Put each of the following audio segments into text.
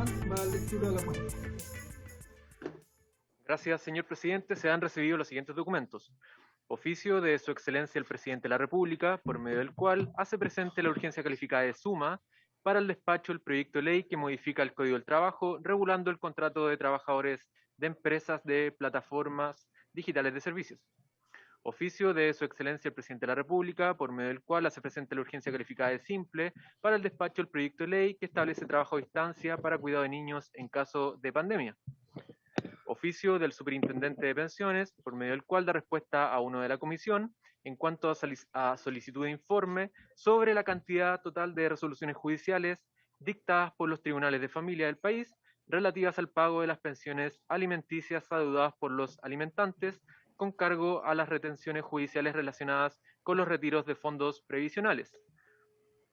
Germán va a lectura de la cuenta. Gracias, señor presidente. Se han recibido los siguientes documentos. Oficio de Su Excelencia el Presidente de la República, por medio del cual hace presente la urgencia calificada de suma para el despacho del proyecto de ley que modifica el Código del Trabajo, regulando el contrato de trabajadores de empresas de plataformas digitales de servicios. Oficio de Su Excelencia el Presidente de la República, por medio del cual hace presente la urgencia calificada de simple para el despacho del proyecto de ley que establece trabajo a distancia para cuidado de niños en caso de pandemia. Oficio del Superintendente de Pensiones, por medio del cual da respuesta a uno de la Comisión en cuanto a solicitud de informe sobre la cantidad total de resoluciones judiciales dictadas por los tribunales de familia del país relativas al pago de las pensiones alimenticias adeudadas por los alimentantes con cargo a las retenciones judiciales relacionadas con los retiros de fondos previsionales.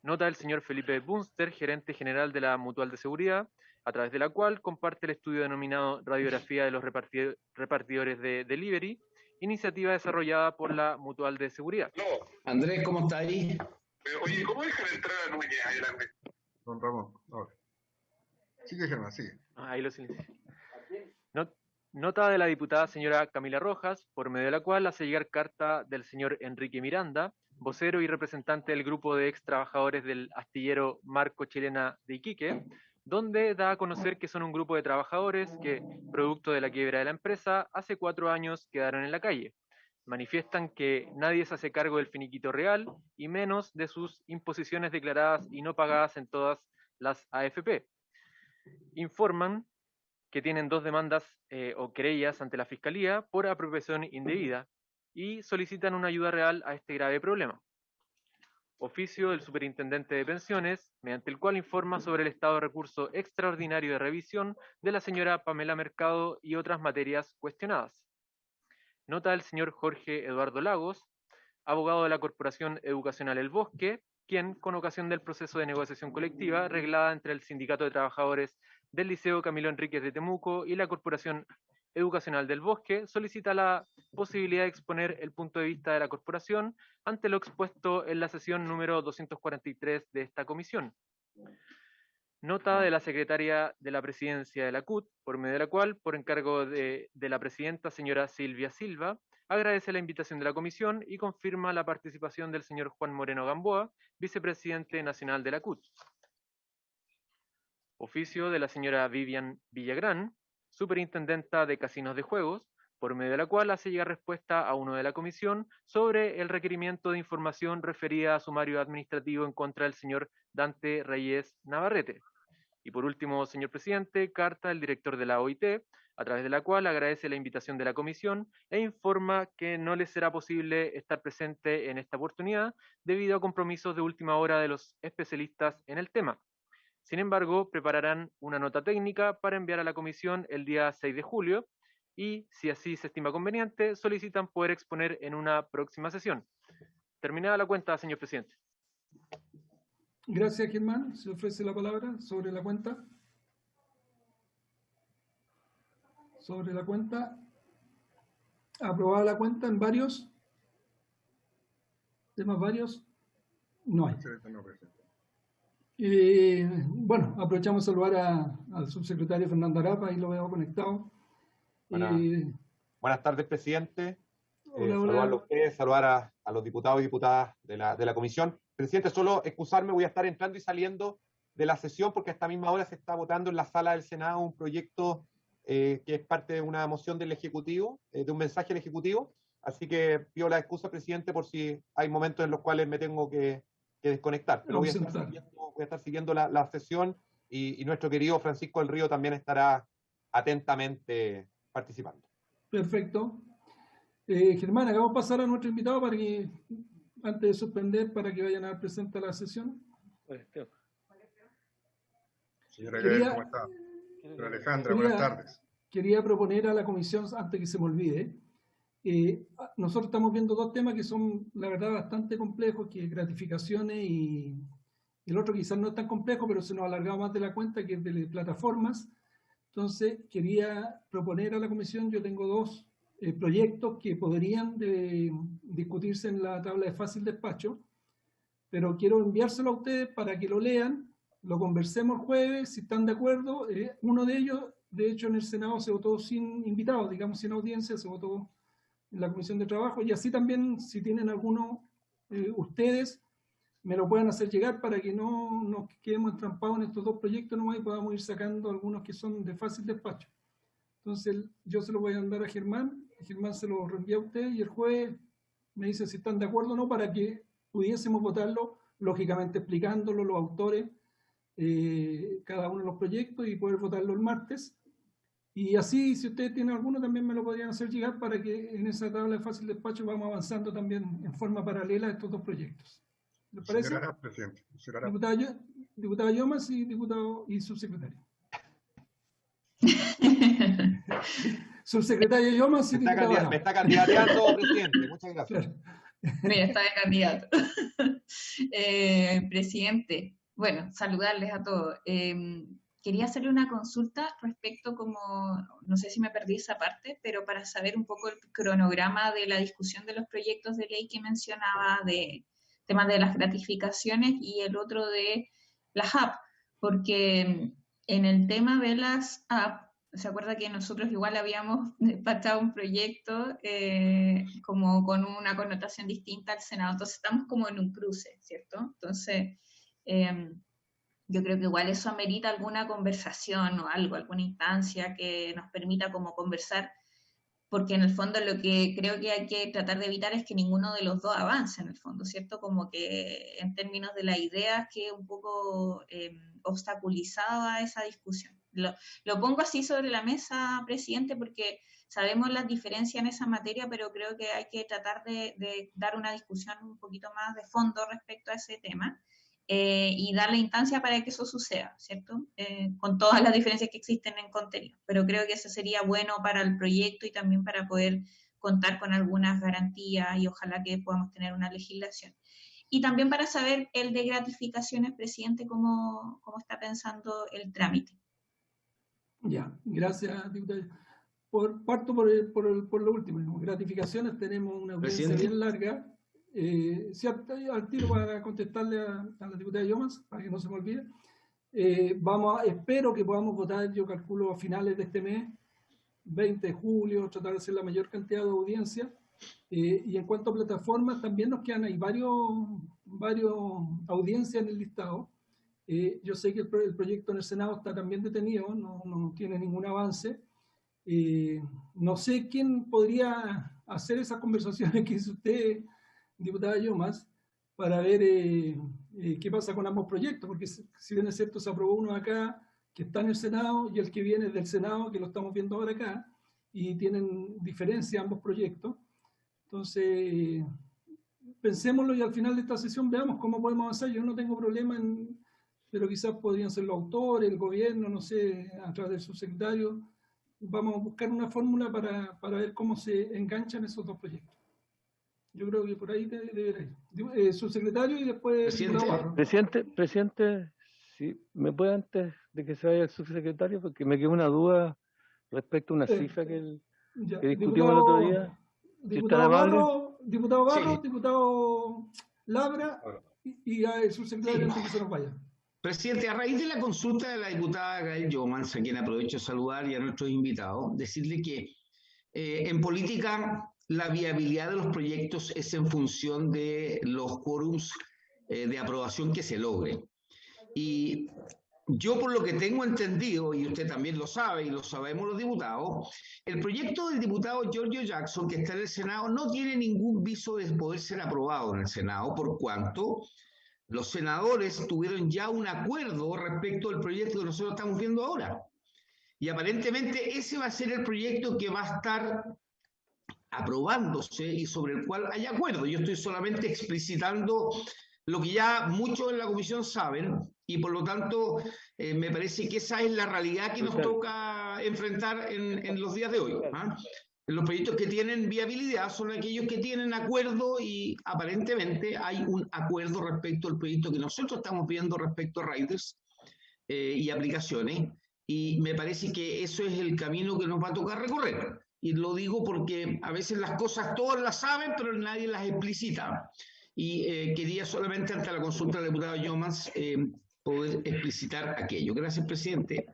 Nota del señor Felipe Bunster, gerente general de la Mutual de Seguridad, a través de la cual comparte el estudio denominado Radiografía de los repartidores de Delivery, iniciativa desarrollada por la Mutual de Seguridad. Andrés, ¿cómo está ahí? Oye, ¿cómo dejan entrar a Núñez adelante? Don Ramón, ahora. Sigue, Germán, sigue. Ahí lo silencio. Nota de la diputada señora Camila Rojas, por medio de la cual hace llegar carta del señor Enrique Miranda, vocero y representante del grupo de ex trabajadores del astillero Marco Chilena de Iquique, donde da a conocer que son un grupo de trabajadores que, producto de la quiebra de la empresa, hace 4 años quedaron en la calle. Manifiestan que nadie se hace cargo del finiquito real y menos de sus imposiciones declaradas y no pagadas en todas las AFP. Informan que tienen 2 demandas o querellas ante la Fiscalía por apropiación indebida y solicitan una ayuda real a este grave problema. Oficio del Superintendente de Pensiones, mediante el cual informa sobre el estado de recurso extraordinario de revisión de la señora Pamela Mercado y otras materias cuestionadas. Nota del señor Jorge Eduardo Lagos, abogado de la Corporación Educacional El Bosque, quien, con ocasión del proceso de negociación colectiva reglada entre el Sindicato de Trabajadores del Liceo Camilo Enríquez de Temuco y la Corporación Educacional del Bosque, solicita la posibilidad de exponer el punto de vista de la corporación ante lo expuesto en la sesión número 243 de esta comisión. Nota de la secretaria de la presidencia de la CUT, por medio de la cual, por encargo de la presidenta señora Silvia Silva, agradece la invitación de la comisión y confirma la participación del señor Juan Moreno Gamboa, vicepresidente nacional de la CUT. Oficio de la señora Vivian Villagrán, superintendenta de casinos de juegos, por medio de la cual hace llegar respuesta a uno de la comisión sobre el requerimiento de información referida a sumario administrativo en contra del señor Dante Reyes Navarrete. Y por último, señor presidente, carta del director de la OIT, a través de la cual agradece la invitación de la comisión e informa que no les será posible estar presente en esta oportunidad debido a compromisos de última hora de los especialistas en el tema. Sin embargo, prepararán una nota técnica para enviar a la comisión el día 6 de julio y, si así se estima conveniente, solicitan poder exponer en una próxima sesión. Terminada la cuenta, señor presidente. Gracias, Germán. Se ofrece la palabra sobre la cuenta. Sobre la cuenta. ¿Aprobada la cuenta en varios? ¿Temas varios? No hay. Bueno, aprovechamos a saludar al subsecretario Fernando Arapa, ahí lo veo conectado. Buenas tardes, presidente. Hola, saludar a ustedes, saludar a los diputados y diputadas de la comisión. Presidente, solo excusarme, voy a estar entrando y saliendo de la sesión porque a esta misma hora se está votando en la sala del Senado un proyecto que es parte de una moción del Ejecutivo, de un mensaje del Ejecutivo. Así que pido la excusa, presidente, por si hay momentos en los cuales me tengo que desconectar. Pero voy a estar siguiendo la sesión y nuestro querido Francisco del Río también estará atentamente participando. Perfecto. Germán, hagamos pasar a nuestro invitado para que, antes de suspender, para que vayan a presentar la sesión. Señora Gael, ¿cómo está? Señora Alejandra, buenas tardes. Quería proponer a la comisión, antes que se me olvide, nosotros estamos viendo 2 temas que son, la verdad, bastante complejos, que es gratificaciones y el otro quizás no es tan complejo, pero se nos ha alargado más de la cuenta, que es de plataformas. Entonces, quería proponer a la comisión, yo tengo 2 proyectos que podrían discutirse en la tabla de fácil despacho, pero quiero enviárselo a ustedes para que lo lean lo conversemos el jueves, si están de acuerdo. Uno de ellos, de hecho, en el Senado se votó sin invitados, digamos, sin audiencia, se votó en la Comisión de Trabajo, y así también, si tienen alguno, ustedes me lo puedan hacer llegar para que no nos quedemos entrampados en estos dos proyectos nomás y podamos ir sacando algunos que son de fácil despacho. Entonces, yo se lo voy a mandar a Germán se lo reenvía a usted, y el jueves me dice si están de acuerdo o no, para que pudiésemos votarlo, lógicamente explicándolo, los autores, cada uno de los proyectos, y poder votarlo el martes. Y así, si ustedes tienen alguno, también me lo podrían hacer llegar para que en esa tabla de fácil despacho vamos avanzando también en forma paralela a estos dos proyectos. ¿Les parece? Señora presidente. Diputada Llomas y diputado y subsecretario. Subsecretario Llomas y diputado. Me está candidateando, presidente. Muchas gracias. Claro. Mira, está de candidato. Presidente, bueno, saludarles a todos. Quería hacerle una consulta respecto, como, no sé si me perdí esa parte, pero para saber un poco el cronograma de la discusión de los proyectos de ley que mencionaba, de temas de las gratificaciones, y el otro de las AP, porque en el tema de las AP, ¿se acuerda que nosotros igual habíamos despachado un proyecto como con una connotación distinta al Senado? Entonces estamos como en un cruce, ¿cierto? Entonces, yo creo que igual eso amerita alguna conversación o algo, alguna instancia que nos permita como conversar, porque en el fondo lo que creo que hay que tratar de evitar es que ninguno de los dos avance en el fondo, ¿cierto? Como que en términos de la idea que un poco obstaculizaba esa discusión. Lo pongo así sobre la mesa, presidente, porque sabemos las diferencias en esa materia, pero creo que hay que tratar de dar una discusión un poquito más de fondo respecto a ese tema. Y darle instancia para que eso suceda, ¿cierto? Con todas las diferencias que existen en contenido. Pero creo que eso sería bueno para el proyecto y también para poder contar con algunas garantías y ojalá que podamos tener una legislación. Y también para saber el de gratificaciones, presidente, cómo está pensando el trámite. Ya, gracias, diputado. Parto por lo último. Gratificaciones, tenemos una audiencia bien larga. Sí, al tiro para contestarle a la diputada Llomas, para que no se me olvide. Espero que podamos votar, yo calculo a finales de este mes, 20 de julio, tratar de hacer la mayor cantidad de audiencias. Y en cuanto a plataformas, también nos quedan ahí varios audiencias en el listado. Yo sé que el proyecto en el Senado está también detenido, no tiene ningún avance. No sé quién podría hacer esas conversaciones que hizo usted, diputada Llomas, para ver qué pasa con ambos proyectos, porque si bien es cierto, se aprobó uno acá que está en el Senado y el que viene del Senado, que lo estamos viendo ahora acá, y tienen diferencia ambos proyectos. Entonces, pensémoslo y al final de esta sesión veamos cómo podemos avanzar. Yo no tengo problema, pero quizás podrían ser los autores, el gobierno, no sé, a través del subsecretario. Vamos a buscar una fórmula para ver cómo se enganchan esos dos proyectos. Yo creo que por ahí debería ir. Subsecretario y después... Presidente, si me puede, antes de que se vaya el subsecretario, porque me quedó una duda respecto a una cifra que discutimos el otro día. Diputado Barros, Sí. diputado Labra y el subsecretario antes que se nos vaya. Presidente, a raíz de la consulta de la diputada Gael Llomans, a quien aprovecho de saludar, y a nuestros invitados, decirle que en política la viabilidad de los proyectos es en función de los quórums de aprobación que se logren. Y yo, por lo que tengo entendido, y usted también lo sabe y lo sabemos los diputados, el proyecto del diputado Giorgio Jackson, que está en el Senado, no tiene ningún viso de poder ser aprobado en el Senado, por cuanto los senadores tuvieron ya un acuerdo respecto al proyecto que nosotros estamos viendo ahora. Y aparentemente ese va a ser el proyecto que va a estar aprobándose y sobre el cual hay acuerdo. Yo estoy solamente explicitando lo que ya muchos en la comisión saben y por lo tanto me parece que esa es la realidad que nos toca enfrentar en los días de hoy. Los proyectos que tienen viabilidad son aquellos que tienen acuerdo y aparentemente hay un acuerdo respecto al proyecto que nosotros estamos viendo respecto a riders y aplicaciones, y me parece que eso es el camino que nos va a tocar recorrer. Y lo digo porque a veces las cosas todos las saben, pero nadie las explicita. Y quería solamente, ante la consulta del diputado Llomans, poder explicitar aquello. Gracias, presidente.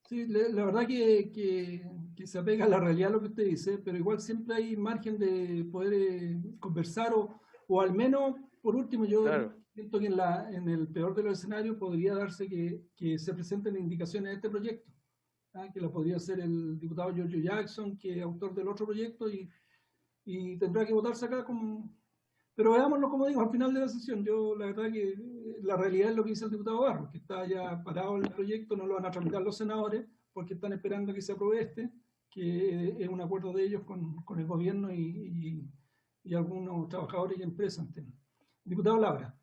Sí, la verdad que se apega a la realidad lo que usted dice, pero igual siempre hay margen de poder conversar o al menos, por último, yo siento que en el peor de los escenarios podría darse que se presenten indicaciones de este proyecto, que lo podría hacer el diputado Giorgio Jackson, que es autor del otro proyecto, y tendrá que votarse acá como... Pero veámoslo, como digo, al final de la sesión. Yo, la verdad que la realidad es lo que dice el diputado Barros, que está ya parado el proyecto, no lo van a tramitar los senadores, porque están esperando que se apruebe que es un acuerdo de ellos con el gobierno y algunos trabajadores y empresas. Diputado Labra.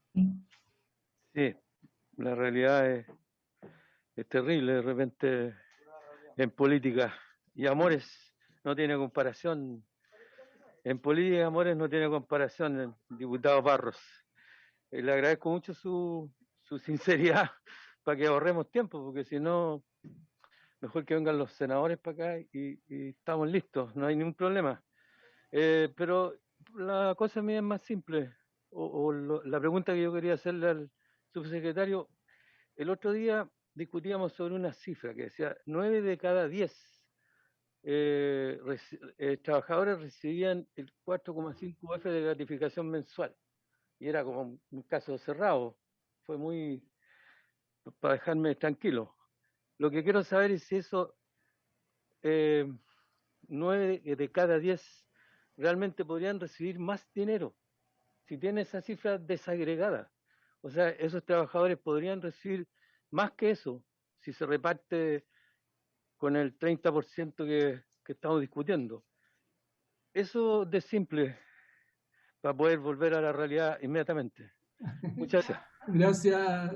Sí, la realidad es terrible de repente en política. Y Amores no tiene comparación. En política, Amores no tiene comparación, diputado Barros. Le agradezco mucho su sinceridad para que ahorremos tiempo, porque si no, mejor que vengan los senadores para acá y estamos listos, no hay ningún problema. Pero la cosa mía es más simple, la pregunta que yo quería hacerle al subsecretario, el otro día discutíamos sobre una cifra que decía 9 de cada 10 trabajadores recibían el 4,5 UF de gratificación mensual. Y era como un caso cerrado. Fue muy... para dejarme tranquilo. Lo que quiero saber es si eso 9 de cada 10 realmente podrían recibir más dinero. Si tiene esa cifra desagregada. O sea, esos trabajadores podrían recibir más que eso si se reparte con el 30% que estamos discutiendo. Eso de simple, para poder volver a la realidad inmediatamente. Muchas gracias. Gracias.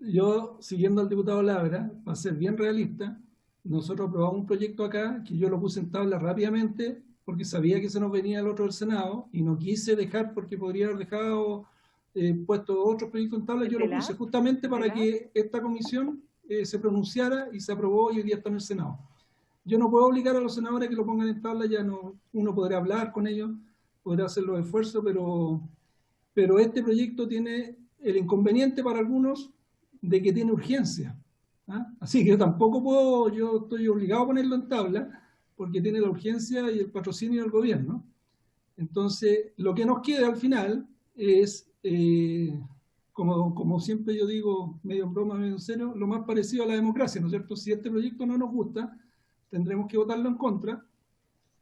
Yo, siguiendo al diputado Labra, para ser bien realista, nosotros aprobamos un proyecto acá, que yo lo puse en tabla rápidamente, porque sabía que se nos venía el otro del Senado, y no quise dejar, porque podría haber dejado puesto otro proyecto en tabla, yo lo puse justamente para que esta comisión se pronunciara y se aprobó y hoy día está en el Senado. Yo no puedo obligar a los senadores a que lo pongan en tabla, ya no, uno podrá hablar con ellos, podrá hacer los esfuerzos, pero este proyecto tiene el inconveniente para algunos de que tiene urgencia. Así que yo tampoco puedo, yo estoy obligado a ponerlo en tabla porque tiene la urgencia y el patrocinio del gobierno. Entonces, lo que nos queda al final es, como siempre yo digo, medio en broma, medio en serio, lo más parecido a la democracia, ¿no es cierto? Si este proyecto no nos gusta, tendremos que votarlo en contra,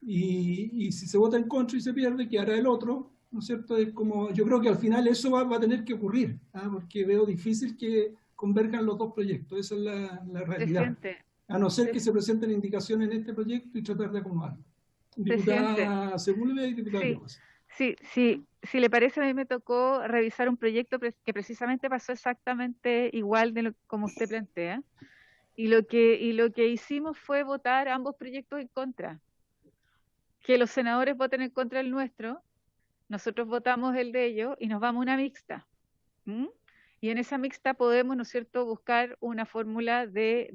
y si se vota en contra y se pierde, quedará el otro, ¿no es cierto? Es como, yo creo que al final eso va a tener que ocurrir, porque veo difícil que converjan los dos proyectos, esa es la realidad. Presidente, a no ser que se presenten indicaciones en este proyecto y tratar de acomodarlo. Diputada Sepúlveda y diputada Rojas. Sí, si le parece, a mí me tocó revisar un proyecto que precisamente pasó exactamente igual de como usted plantea, y lo que hicimos fue votar ambos proyectos en contra. Que los senadores voten en contra del nuestro, nosotros votamos el de ellos y nos vamos a una mixta. Y en esa mixta podemos, ¿no es cierto?, buscar una fórmula de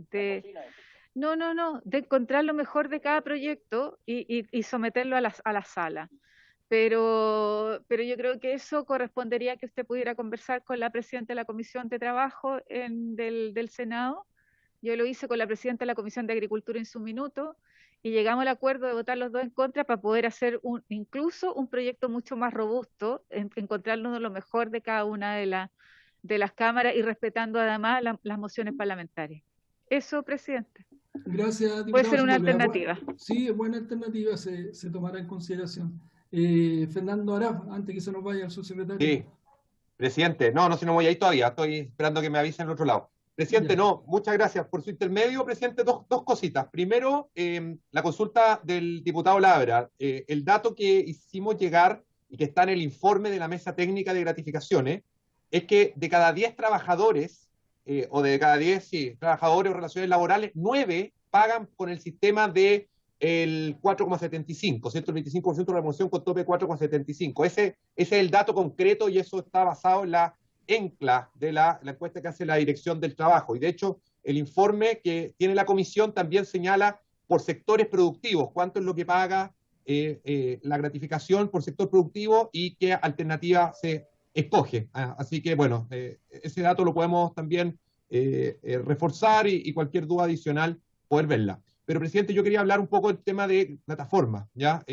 encontrar lo mejor de cada proyecto y someterlo a la sala. Pero yo creo que eso correspondería a que usted pudiera conversar con la presidenta de la Comisión de Trabajo del Senado. Yo lo hice con la presidenta de la Comisión de Agricultura en su minuto, y llegamos al acuerdo de votar los dos en contra para poder hacer incluso un proyecto mucho más robusto, encontrarnos lo mejor de cada una de las cámaras y respetando además las mociones parlamentarias. Eso, presidente. Gracias, diputado. Puede ser una alternativa. Sí, es buena alternativa, se tomará en consideración. Fernando Araf, antes que se nos vaya el subsecretario. Sí, presidente. No se nos voy a ir todavía, estoy esperando que me avisen al otro lado. Presidente, muchas gracias por su intermedio. Presidente, dos cositas. Primero, la consulta del diputado Labra. El dato que hicimos llegar y que está en el informe de la mesa técnica de gratificaciones es que de cada 10 trabajadores, o de cada 10 trabajadores o relaciones laborales, 9 pagan con el sistema de el 4,75, 125% de remuneración con tope 4,75. Ese es el dato concreto y eso está basado en la ENCLA de la encuesta que hace la Dirección del Trabajo. Y de hecho, el informe que tiene la comisión también señala por sectores productivos cuánto es lo que paga la gratificación por sector productivo y qué alternativa se escoge. Así que, bueno, ese dato lo podemos también reforzar y cualquier duda adicional poder verla. Pero, presidente, yo quería hablar un poco del tema de plataforma, ¿ya?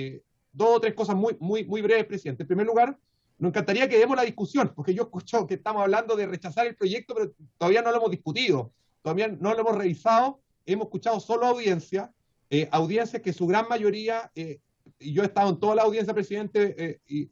Dos o tres cosas muy breves, presidente. En primer lugar, nos encantaría que demos la discusión, porque yo escucho que estamos hablando de rechazar el proyecto, pero todavía no lo hemos discutido, todavía no lo hemos revisado, hemos escuchado solo audiencias que su gran mayoría, y yo he estado en toda la audiencia, presidente, y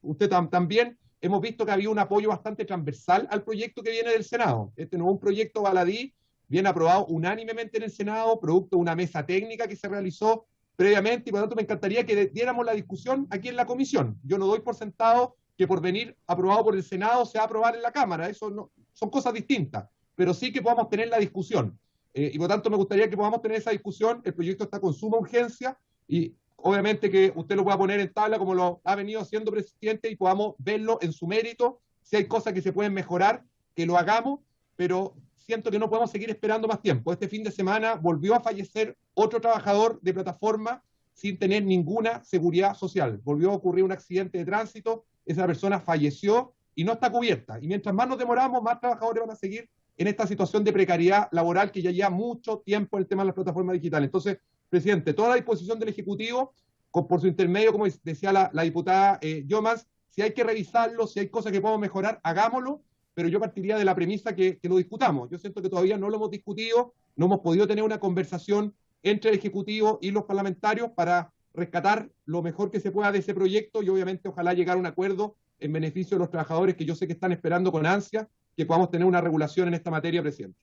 usted también, hemos visto que había un apoyo bastante transversal al proyecto que viene del Senado. Este no es un proyecto baladí, viene aprobado unánimemente en el Senado, producto de una mesa técnica que se realizó previamente, y por lo tanto me encantaría que diéramos la discusión aquí en la comisión. Yo no doy por sentado que por venir aprobado por el Senado se va a aprobar en la Cámara, eso no, son cosas distintas, pero sí que podamos tener la discusión. Y por lo tanto me gustaría que podamos tener esa discusión. El proyecto está con suma urgencia y obviamente que usted lo pueda poner en tabla como lo ha venido haciendo, presidente, y podamos verlo en su mérito. Si hay cosas que se pueden mejorar, que lo hagamos, pero siento que no podemos seguir esperando más tiempo. Este fin de semana volvió a fallecer otro trabajador de plataforma sin tener ninguna seguridad social. Volvió a ocurrir un accidente de tránsito, esa persona falleció y no está cubierta. Y mientras más nos demoramos, más trabajadores van a seguir en esta situación de precariedad laboral que ya lleva mucho tiempo el tema de las plataformas digitales. Entonces, presidente, toda la disposición del Ejecutivo, por su intermedio, como decía la diputada Llomas, si hay que revisarlo, si hay cosas que podemos mejorar, hagámoslo, pero yo partiría de la premisa que lo discutamos. Yo siento que todavía no lo hemos discutido, no hemos podido tener una conversación entre el Ejecutivo y los parlamentarios para rescatar lo mejor que se pueda de ese proyecto y obviamente ojalá llegar a un acuerdo en beneficio de los trabajadores que yo sé que están esperando con ansia que podamos tener una regulación en esta materia, presidente.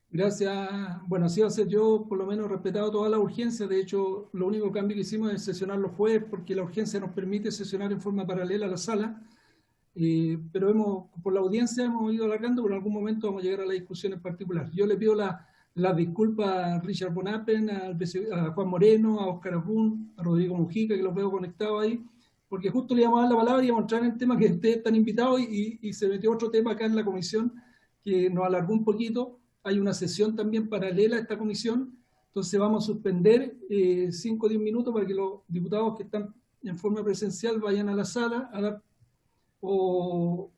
Gracias. Bueno, así va a ser. Yo por lo menos respetado toda la urgencia. De hecho, lo único cambio que hicimos es sesionar los jueves porque la urgencia nos permite sesionar en forma paralela a la sala. Pero por la audiencia hemos ido alargando, pero en algún momento vamos a llegar a la discusión en particular. Yo le pido las disculpas a Richard Bonapen, a Juan Moreno, a Oscar Abun, a Rodrigo Mujica, que los veo conectados ahí, porque justo le íbamos a dar la palabra y íbamos a entrar en el tema que ustedes están invitados y se metió otro tema acá en la comisión que nos alargó un poquito. Hay una sesión también paralela a esta comisión, entonces vamos a suspender 5 o 10 minutos para que los diputados que están en forma presencial vayan a la sala a dar o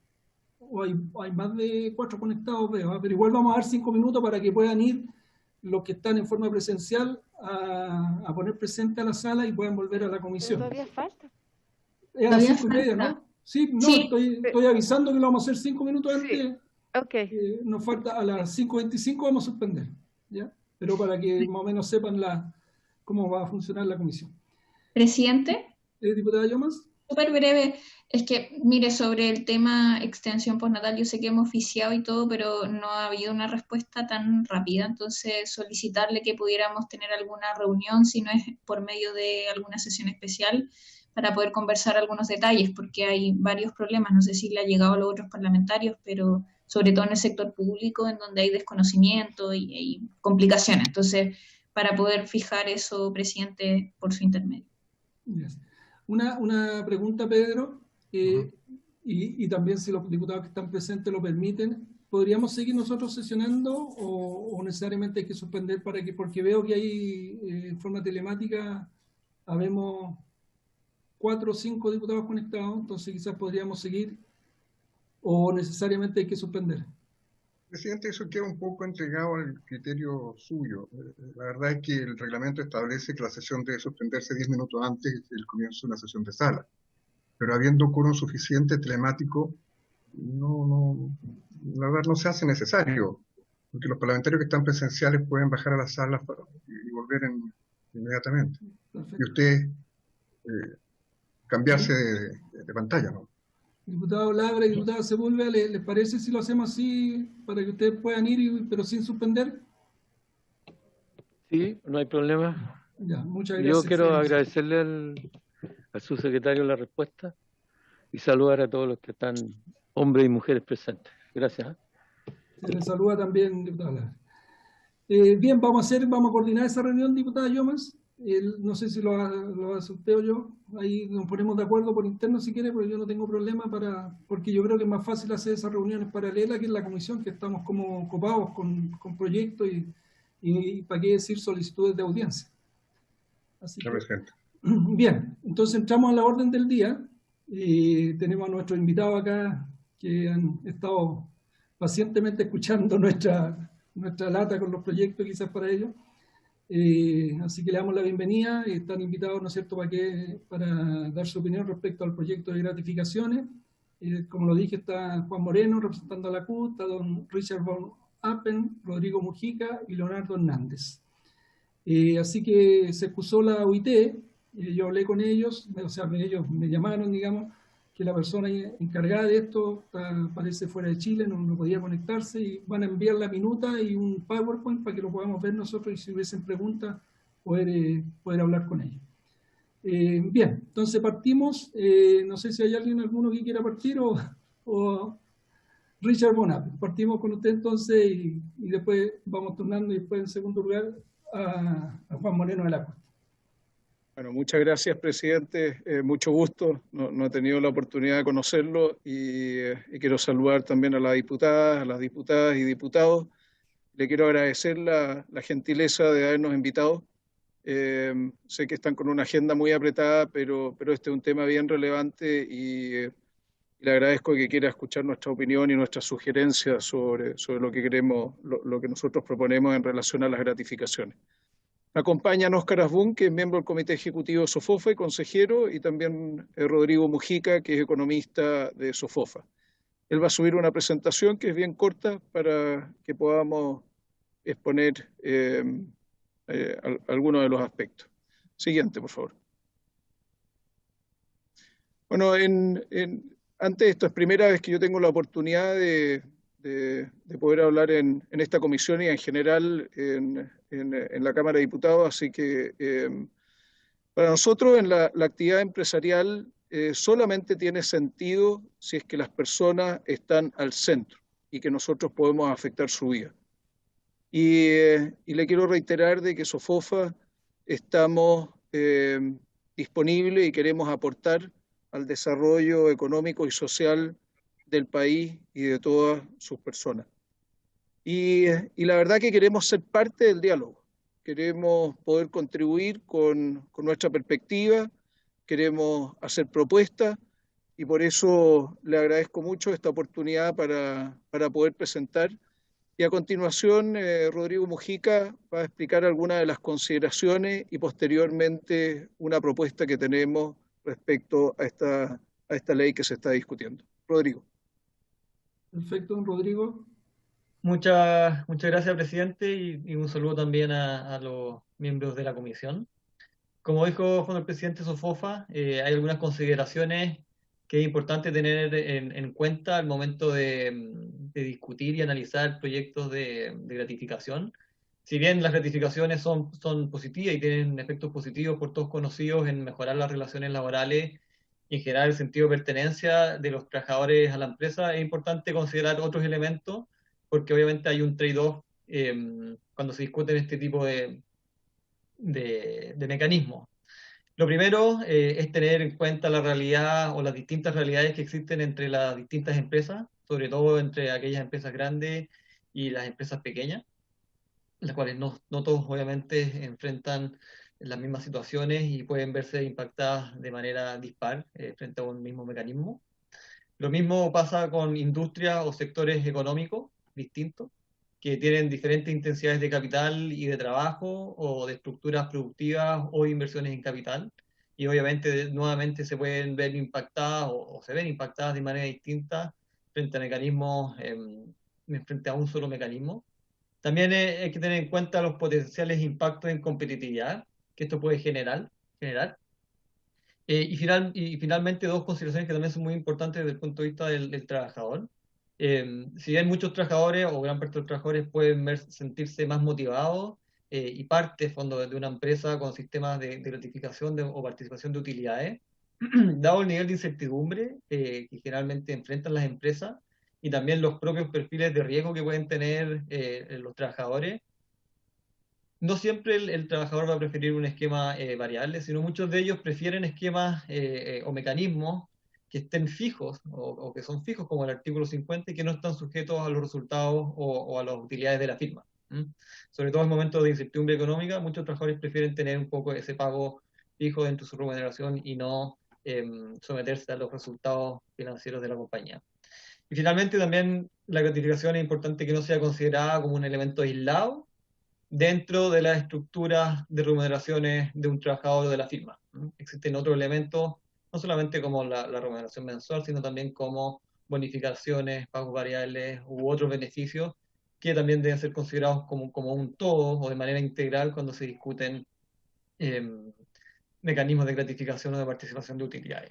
hay más de 4 conectados, veo, pero igual vamos a dar 5 minutos para que puedan ir los que están en forma presencial a poner presente a la sala y puedan volver a la comisión. Pero todavía falta. Es a las 5:30, ¿no? Sí, no, sí. Estoy avisando que lo vamos a hacer 5 minutos antes. Sí. Okay. Nos falta a las 5:25 vamos a suspender, ¿ya? Pero para que más o menos sepan cómo va a funcionar la comisión. Presidente. Diputada Llomas. Súper breve, es que, mire, sobre el tema extensión postnatal, yo sé que hemos oficiado y todo, pero no ha habido una respuesta tan rápida, entonces solicitarle que pudiéramos tener alguna reunión, si no es por medio de alguna sesión especial, para poder conversar algunos detalles, porque hay varios problemas, no sé si le ha llegado a los otros parlamentarios, pero sobre todo en el sector público, en donde hay desconocimiento y complicaciones, entonces, para poder fijar eso, presidente, por su intermedio. Yes. Una pregunta, Pedro, y también si los diputados que están presentes lo permiten, ¿podríamos seguir nosotros sesionando o necesariamente hay que suspender porque veo que ahí en forma telemática habemos 4 o 5 diputados conectados, entonces quizás podríamos seguir o necesariamente hay que suspender? Presidente, eso queda un poco entregado al criterio suyo. La verdad es que el reglamento establece que la sesión debe suspenderse 10 minutos antes del comienzo de una sesión de sala. Pero habiendo quórum suficiente telemático, la verdad no se hace necesario, porque los parlamentarios que están presenciales pueden bajar a la sala y volver inmediatamente. Perfecto. Y usted cambiarse de pantalla, ¿no? Diputado Labra y diputada Sepúlveda, ¿les parece si lo hacemos así para que ustedes puedan ir, pero sin suspender? Sí, no hay problema. Ya, muchas gracias. Yo quiero agradecerle al subsecretario la respuesta y saludar a todos los que están, hombres y mujeres presentes. Gracias. Se les saluda también, diputada Labra. Bien, vamos a coordinar esa reunión, diputada Llomas. No sé si lo hace usted o yo, ahí nos ponemos de acuerdo por interno si quiere, pero yo no tengo problema porque yo creo que es más fácil hacer esas reuniones paralelas que en la comisión, que estamos como copados con proyectos y para qué decir solicitudes de audiencia. Así que, bien, entonces entramos a la orden del día. Y tenemos a nuestros invitados acá que han estado pacientemente escuchando nuestra lata con los proyectos, quizás para ellos. Así que le damos la bienvenida y están invitados, ¿no es cierto?, para dar su opinión respecto al proyecto de gratificaciones. Como lo dije, está Juan Moreno representando a la CUT, está don Richard von Appen, Rodrigo Mujica y Leonardo Hernández. Así que se excusó la UIT, yo hablé con ellos, o sea, ellos me llamaron, digamos, que la persona encargada de esto parece fuera de Chile, no podía conectarse, y van a enviar la minuta y un PowerPoint para que lo podamos ver nosotros y si hubiesen preguntas poder hablar con ellos. Bien, entonces partimos. No sé si hay alguno que quiera partir o Richard Bonap. Partimos con usted entonces y después vamos turnando y después en segundo lugar a Juan Moreno de la Costa. Bueno, muchas gracias, presidente. Mucho gusto. No he tenido la oportunidad de conocerlo y quiero saludar también a las diputadas y diputados. Le quiero agradecer la gentileza de habernos invitado. Sé que están con una agenda muy apretada, pero este es un tema bien relevante y le agradezco que quiera escuchar nuestra opinión y nuestras sugerencias sobre lo que queremos, lo que nosotros proponemos en relación a las gratificaciones. Me acompañan Óscar Asbun, que es miembro del Comité Ejecutivo de SOFOFA y consejero, y también Rodrigo Mujica, que es economista de SOFOFA. Él va a subir una presentación que es bien corta para que podamos exponer algunos de los aspectos. Siguiente, por favor. Bueno, antes esto es primera vez que yo tengo la oportunidad de poder hablar en esta comisión y en general en la Cámara de Diputados, así que para nosotros en la actividad empresarial solamente tiene sentido si es que las personas están al centro y que nosotros podemos afectar su vida. Y le quiero reiterar de que SOFOFA estamos disponibles y queremos aportar al desarrollo económico y social del país y de todas sus personas. Y la verdad que queremos ser parte del diálogo, queremos poder contribuir con nuestra perspectiva, queremos hacer propuestas y por eso le agradezco mucho esta oportunidad para poder presentar. Y a continuación, Rodrigo Mujica va a explicar algunas de las consideraciones y posteriormente una propuesta que tenemos respecto a esta ley que se está discutiendo. Rodrigo. Perfecto, don Rodrigo. Muchas gracias, presidente, y un saludo también a los miembros de la comisión. Como dijo el presidente SOFOFA, hay algunas consideraciones que es importante tener en cuenta al momento de discutir y analizar proyectos de gratificación. Si bien las gratificaciones son positivas y tienen efectos positivos por todos conocidos en mejorar las relaciones laborales y en generar el sentido de pertenencia de los trabajadores a la empresa, es importante considerar otros elementos porque obviamente hay un trade-off cuando se discuten este tipo de mecanismos. Lo primero es tener en cuenta la realidad o las distintas realidades que existen entre las distintas empresas, sobre todo entre aquellas empresas grandes y las empresas pequeñas, las cuales no todos obviamente enfrentan las mismas situaciones y pueden verse impactadas de manera dispar frente a un mismo mecanismo. Lo mismo pasa con industrias o sectores económicos distintos, que tienen diferentes intensidades de capital y de trabajo, o de estructuras productivas o inversiones en capital, y obviamente nuevamente se pueden ver impactadas o se ven impactadas de manera distinta frente a mecanismos, frente a un solo mecanismo. También hay que tener en cuenta los potenciales impactos en competitividad que esto puede generar. Y finalmente dos consideraciones que también son muy importantes desde el punto de vista del trabajador. Si bien muchos trabajadores o gran parte de los trabajadores pueden sentirse más motivados y parte de una empresa con sistemas de gratificación o participación de utilidades, dado el nivel de incertidumbre que generalmente enfrentan las empresas y también los propios perfiles de riesgo que pueden tener los trabajadores, no siempre el trabajador va a preferir un esquema variable, sino muchos de ellos prefieren esquemas o mecanismos que estén fijos o que son fijos, como el artículo 50, y que no están sujetos a los resultados o a las utilidades de la firma. Sobre todo en momentos de incertidumbre económica, muchos trabajadores prefieren tener un poco ese pago fijo dentro de su remuneración y no someterse a los resultados financieros de la compañía. Y finalmente también la gratificación es importante que no sea considerada como un elemento aislado dentro de las estructuras de remuneraciones de un trabajador de la firma. Existen otros elementos, no solamente como la remuneración mensual, sino también como bonificaciones, pagos variables u otros beneficios que también deben ser considerados como un todo o de manera integral cuando se discuten mecanismos de gratificación o de participación de utilidades.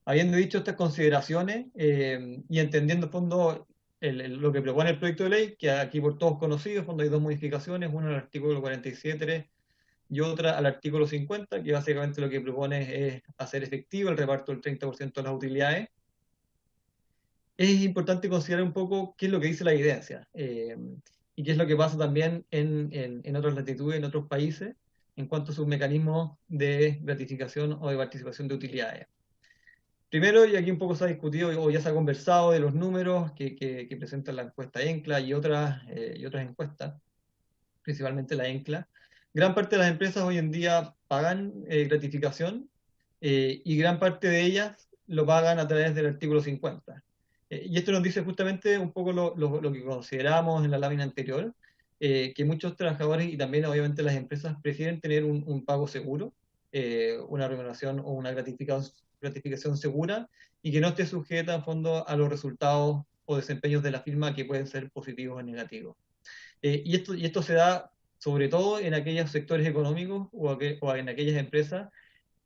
Habiendo dicho estas consideraciones y entendiendo en fondo lo que propone el proyecto de ley, que aquí por todos conocidos, en fondo hay dos modificaciones, una al artículo 47 y otra al artículo 50, que básicamente lo que propone es hacer efectivo el reparto del 30% de las utilidades. Es importante considerar un poco qué es lo que dice la evidencia y qué es lo que pasa también en otras latitudes, en otros países, en cuanto a sus mecanismos de gratificación o de participación de utilidades. Primero, y aquí un poco se ha discutido o ya se ha conversado de los números que presenta la encuesta ENCLA y otras encuestas, principalmente la ENCLA. Gran parte de las empresas hoy en día pagan gratificación y gran parte de ellas lo pagan a través del artículo 50. Y esto nos dice justamente un poco lo que consideramos en la lámina anterior, que muchos trabajadores y también obviamente las empresas prefieren tener un pago seguro, una remuneración o una gratificación segura y que no esté sujeta en fondo a los resultados o desempeños de la firma que pueden ser positivos o negativos. Y esto se da sobre todo en aquellos sectores económicos o en aquellas empresas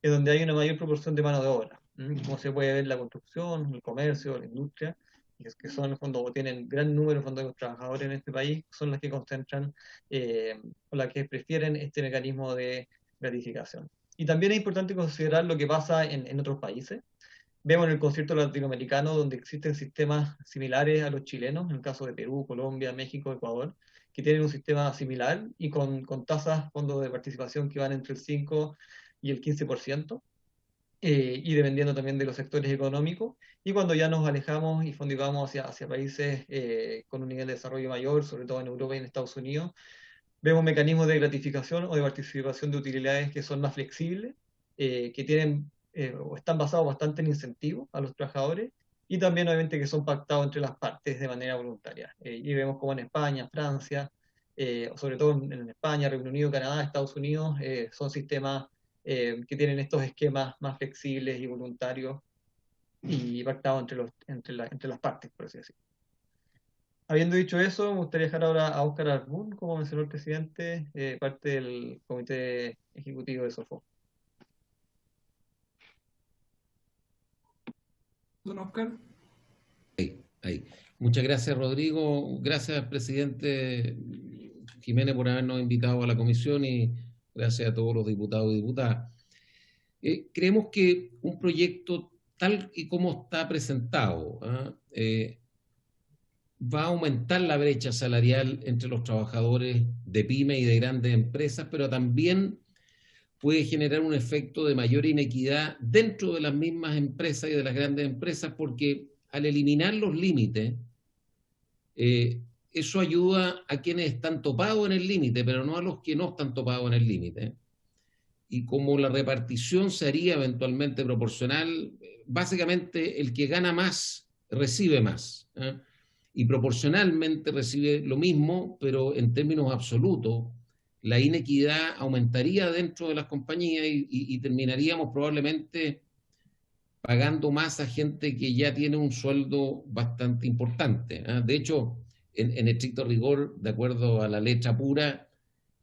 en donde hay una mayor proporción de mano de obra, como se puede ver la construcción, el comercio, la industria, que son en el fondo, tienen gran número en fondo de trabajadores en este país, son las que concentran o las que prefieren este mecanismo de gratificación. Y también es importante considerar lo que pasa en otros países. Vemos en el concierto latinoamericano donde existen sistemas similares a los chilenos, en el caso de Perú, Colombia, México, Ecuador, que tienen un sistema similar y con tasas fondos de participación que van entre el 5 y el 15%, y dependiendo también de los sectores económicos. Y cuando ya nos alejamos y vamos hacia países con un nivel de desarrollo mayor, sobre todo en Europa y en Estados Unidos, vemos mecanismos de gratificación o de participación de utilidades que son más flexibles, que tienen o están basados bastante en incentivos a los trabajadores y también obviamente que son pactados entre las partes de manera voluntaria. Y vemos como en España, Francia, sobre todo en España, Reino Unido, Canadá, Estados Unidos, son sistemas que tienen estos esquemas más flexibles y voluntarios y pactados entre las partes, por así decirlo. Habiendo dicho eso, me gustaría dejar ahora a Óscar Arbún, como mencionó el presidente, parte del Comité Ejecutivo de SOFOP. Don Óscar. Ahí. Muchas gracias, Rodrigo. Gracias, presidente Jiménez, por habernos invitado a la comisión y gracias a todos los diputados y diputadas. Creemos que un proyecto tal y como está presentado va a aumentar la brecha salarial entre los trabajadores de pymes y de grandes empresas, pero también puede generar un efecto de mayor inequidad dentro de las mismas empresas y de las grandes empresas, porque al eliminar los límites, eso ayuda a quienes están topados en el límite, pero no a los que no están topados en el límite. Y como la repartición se haría eventualmente proporcional, básicamente el que gana más recibe más, y proporcionalmente recibe lo mismo, pero en términos absolutos la inequidad aumentaría dentro de las compañías y terminaríamos probablemente pagando más a gente que ya tiene un sueldo bastante importante. De hecho, en estricto rigor, de acuerdo a la letra pura,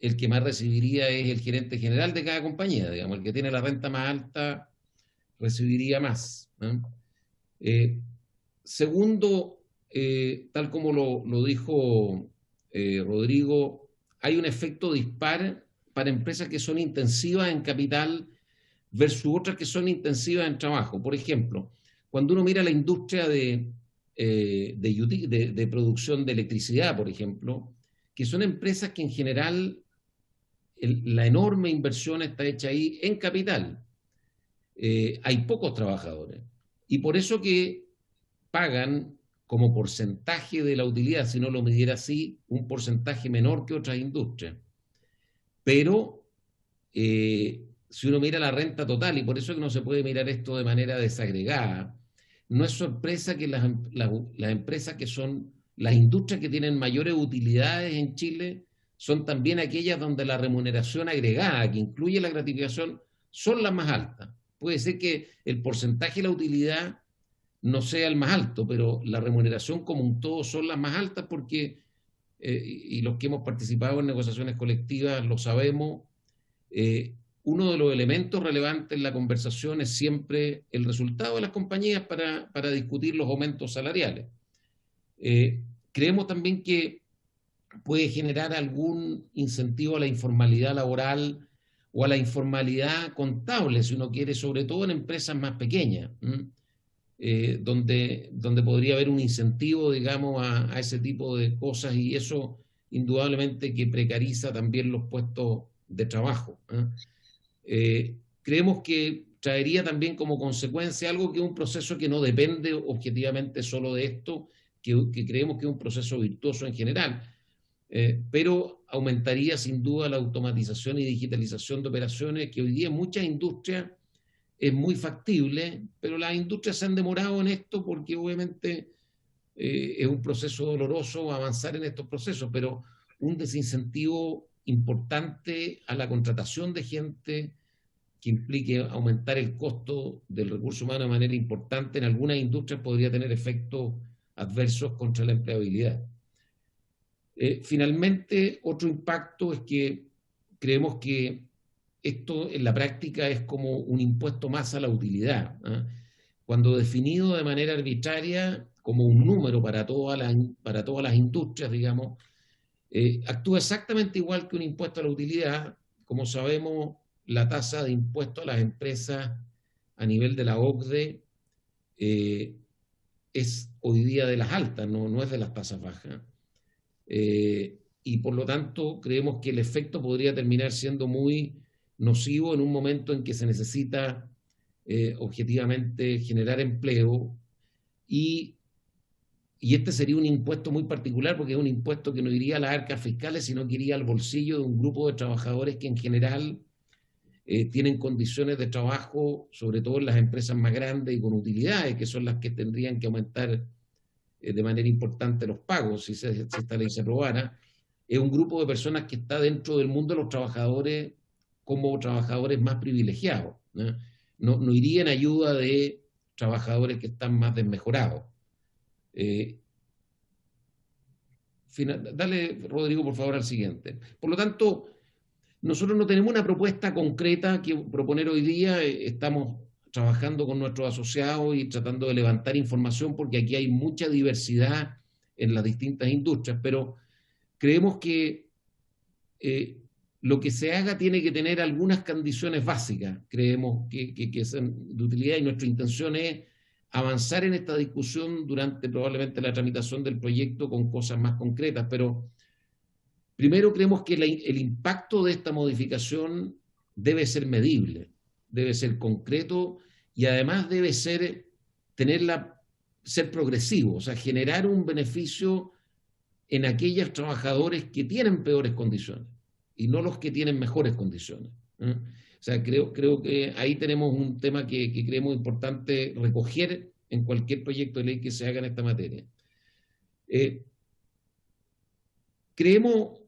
el que más recibiría es el gerente general de cada compañía, digamos, el que tiene la renta más alta recibiría más. Segundo, tal como lo dijo Rodrigo, hay un efecto dispar para empresas que son intensivas en capital versus otras que son intensivas en trabajo. Por ejemplo, cuando uno mira la industria de producción de electricidad, por ejemplo, que son empresas que en general la enorme inversión está hecha ahí en capital. Hay pocos trabajadores. Y por eso que pagan como porcentaje de la utilidad, si no lo midiera así, un porcentaje menor que otras industrias. Pero si uno mira la renta total, y por eso es que no se puede mirar esto de manera desagregada, no es sorpresa que las empresas que son las industrias que tienen mayores utilidades en Chile son también aquellas donde la remuneración agregada, que incluye la gratificación, son las más altas. Puede ser que el porcentaje de la utilidad no sea el más alto, pero la remuneración como un todo son las más altas porque, y los que hemos participado en negociaciones colectivas lo sabemos, uno de los elementos relevantes en la conversación es siempre el resultado de las compañías para discutir los aumentos salariales. Creemos también que puede generar algún incentivo a la informalidad laboral o a la informalidad contable, si uno quiere, sobre todo en empresas más pequeñas, donde podría haber un incentivo, digamos, a ese tipo de cosas, y eso indudablemente que precariza también los puestos de trabajo. Creemos que traería también como consecuencia algo que es un proceso que no depende objetivamente solo de esto, que creemos que es un proceso virtuoso en general, pero aumentaría sin duda la automatización y digitalización de operaciones, que hoy día en muchas industrias es muy factible, pero las industrias se han demorado en esto porque obviamente es un proceso doloroso avanzar en estos procesos, pero un desincentivo importante a la contratación de gente que implique aumentar el costo del recurso humano de manera importante en algunas industrias podría tener efectos adversos contra la empleabilidad. Finalmente, otro impacto es que creemos que esto en la práctica es como un impuesto más a la utilidad, cuando definido de manera arbitraria como un número para todas las industrias, digamos, actúa exactamente igual que un impuesto a la utilidad. Como sabemos, la tasa de impuesto a las empresas a nivel de la OCDE es hoy día de las altas, no es de las tasas bajas. Y por lo tanto creemos que el efecto podría terminar siendo muy nocivo en un momento en que se necesita objetivamente generar empleo, y este sería un impuesto muy particular porque es un impuesto que no iría a las arcas fiscales, sino que iría al bolsillo de un grupo de trabajadores que en general tienen condiciones de trabajo, sobre todo en las empresas más grandes y con utilidades, que son las que tendrían que aumentar de manera importante los pagos si esta ley se aprobara. Es un grupo de personas que está dentro del mundo de los trabajadores como trabajadores más privilegiados, no iría en ayuda de trabajadores que están más desmejorados. Dale, Rodrigo, por favor, al siguiente. Por lo tanto, nosotros no tenemos una propuesta concreta que proponer hoy día. Estamos trabajando con nuestros asociados y tratando de levantar información porque aquí hay mucha diversidad en las distintas industrias, pero creemos que lo que se haga tiene que tener algunas condiciones básicas, creemos que son de utilidad, y nuestra intención es avanzar en esta discusión durante probablemente la tramitación del proyecto con cosas más concretas, pero primero creemos que el impacto de esta modificación debe ser medible, debe ser concreto y además debe ser progresivo, o sea, generar un beneficio en aquellos trabajadores que tienen peores condiciones y no los que tienen mejores condiciones. O sea, creo que ahí tenemos un tema que creemos importante recoger en cualquier proyecto de ley que se haga en esta materia. Creemos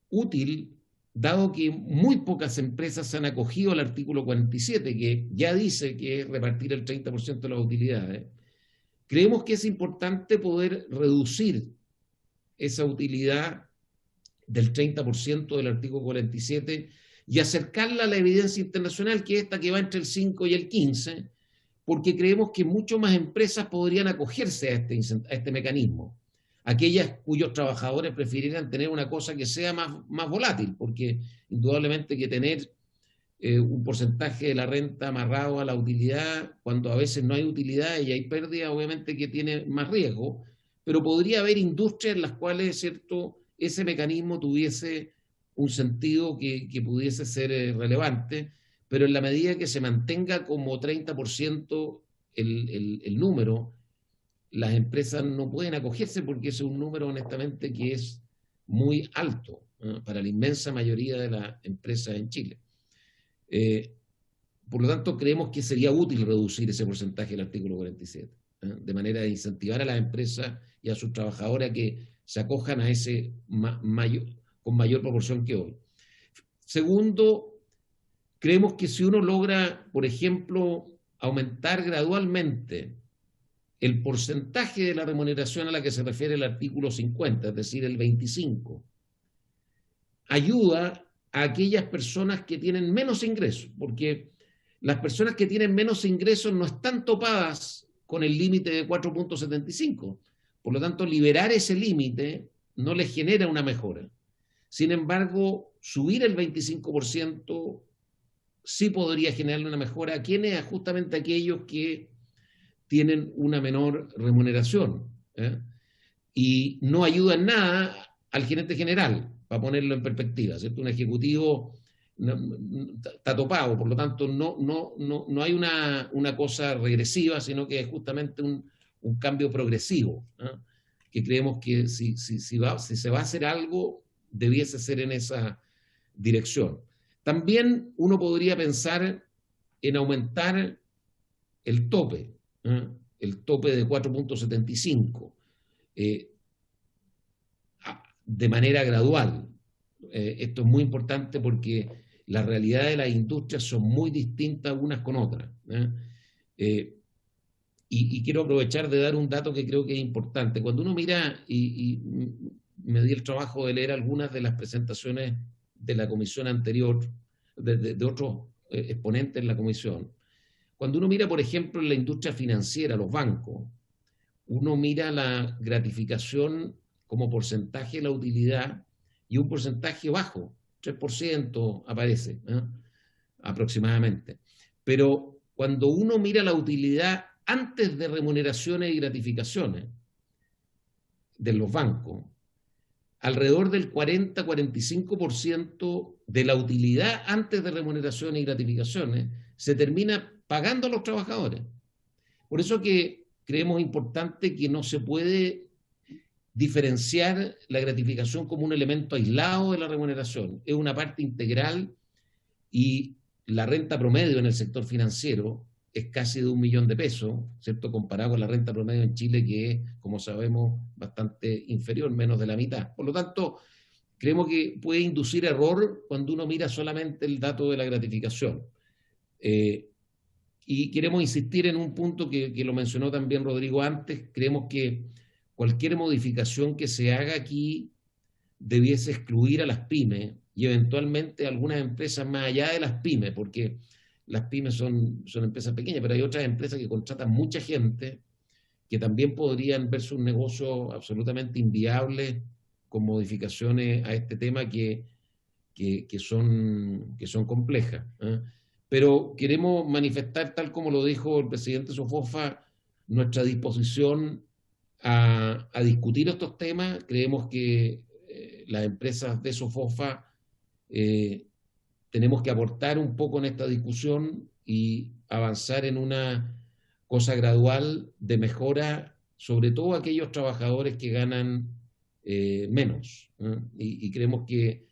útil, dado que muy pocas empresas se han acogido al artículo 47, que ya dice que es repartir el 30% de las utilidades, creemos que es importante poder reducir esa utilidad del 30% del artículo 47 y acercarla a la evidencia internacional, que es esta que va entre el 5 y el 15, porque creemos que mucho más empresas podrían acogerse a este mecanismo. Aquellas cuyos trabajadores prefirieran tener una cosa que sea más volátil, porque indudablemente que tener un porcentaje de la renta amarrado a la utilidad, cuando a veces no hay utilidad y hay pérdida, obviamente que tiene más riesgo, pero podría haber industrias en las cuales, ¿cierto?, ese mecanismo tuviese un sentido que pudiese ser relevante, pero en la medida que se mantenga como 30% el número, las empresas no pueden acogerse porque es un número, honestamente, que es muy alto para la inmensa mayoría de las empresas en Chile. Por lo tanto, creemos que sería útil reducir ese porcentaje del artículo 47, de manera de incentivar a las empresas y a sus trabajadores a que se acojan a ese con mayor proporción que hoy. Segundo, creemos que si uno logra, por ejemplo, aumentar gradualmente el porcentaje de la remuneración a la que se refiere el artículo 50, es decir, el 25, ayuda a aquellas personas que tienen menos ingresos, porque las personas que tienen menos ingresos no están topadas con el límite de 4.75. Por lo tanto, liberar ese límite no les genera una mejora. Sin embargo, subir el 25% sí podría generarle una mejora a quienes, justamente aquellos que tienen una menor remuneración, y no ayuda en nada al gerente general, para ponerlo en perspectiva, ¿cierto? Un ejecutivo está topado, por lo tanto no hay una cosa regresiva, sino que es justamente un cambio progresivo, que creemos que si se va a hacer algo, debiese ser en esa dirección. También uno podría pensar en aumentar el tope de 4.75 de manera gradual. Esto es muy importante porque las realidades de las industrias son muy distintas unas con otras. Y quiero aprovechar de dar un dato que creo que es importante. Cuando uno mira, y me di el trabajo de leer algunas de las presentaciones de la comisión anterior, de otros exponentes en la comisión, cuando uno mira, por ejemplo, en la industria financiera, los bancos, uno mira la gratificación como porcentaje de la utilidad y un porcentaje bajo, 3% aparece, aproximadamente. Pero cuando uno mira la utilidad antes de remuneraciones y gratificaciones de los bancos, alrededor del 40-45% de la utilidad antes de remuneraciones y gratificaciones se termina pagando a los trabajadores. Por eso que creemos importante que no se puede diferenciar la gratificación como un elemento aislado de la remuneración. Es una parte integral y la renta promedio en el sector financiero es casi de 1 millón de pesos, ¿cierto? Comparado con la renta promedio en Chile, que es, como sabemos, bastante inferior, menos de la mitad. Por lo tanto, creemos que puede inducir error cuando uno mira solamente el dato de la gratificación. Y queremos insistir en un punto que lo mencionó también Rodrigo antes. Creemos que cualquier modificación que se haga aquí debiese excluir a las pymes y eventualmente a algunas empresas más allá de las pymes, porque las pymes son empresas pequeñas, pero hay otras empresas que contratan mucha gente que también podrían verse un negocio absolutamente inviable con modificaciones a este tema que son complejas. Pero queremos manifestar, tal como lo dijo el presidente Sofofa, nuestra disposición a discutir estos temas. Creemos que las empresas de Sofofa tenemos que aportar un poco en esta discusión y avanzar en una cosa gradual de mejora, sobre todo aquellos trabajadores que ganan menos. Y creemos que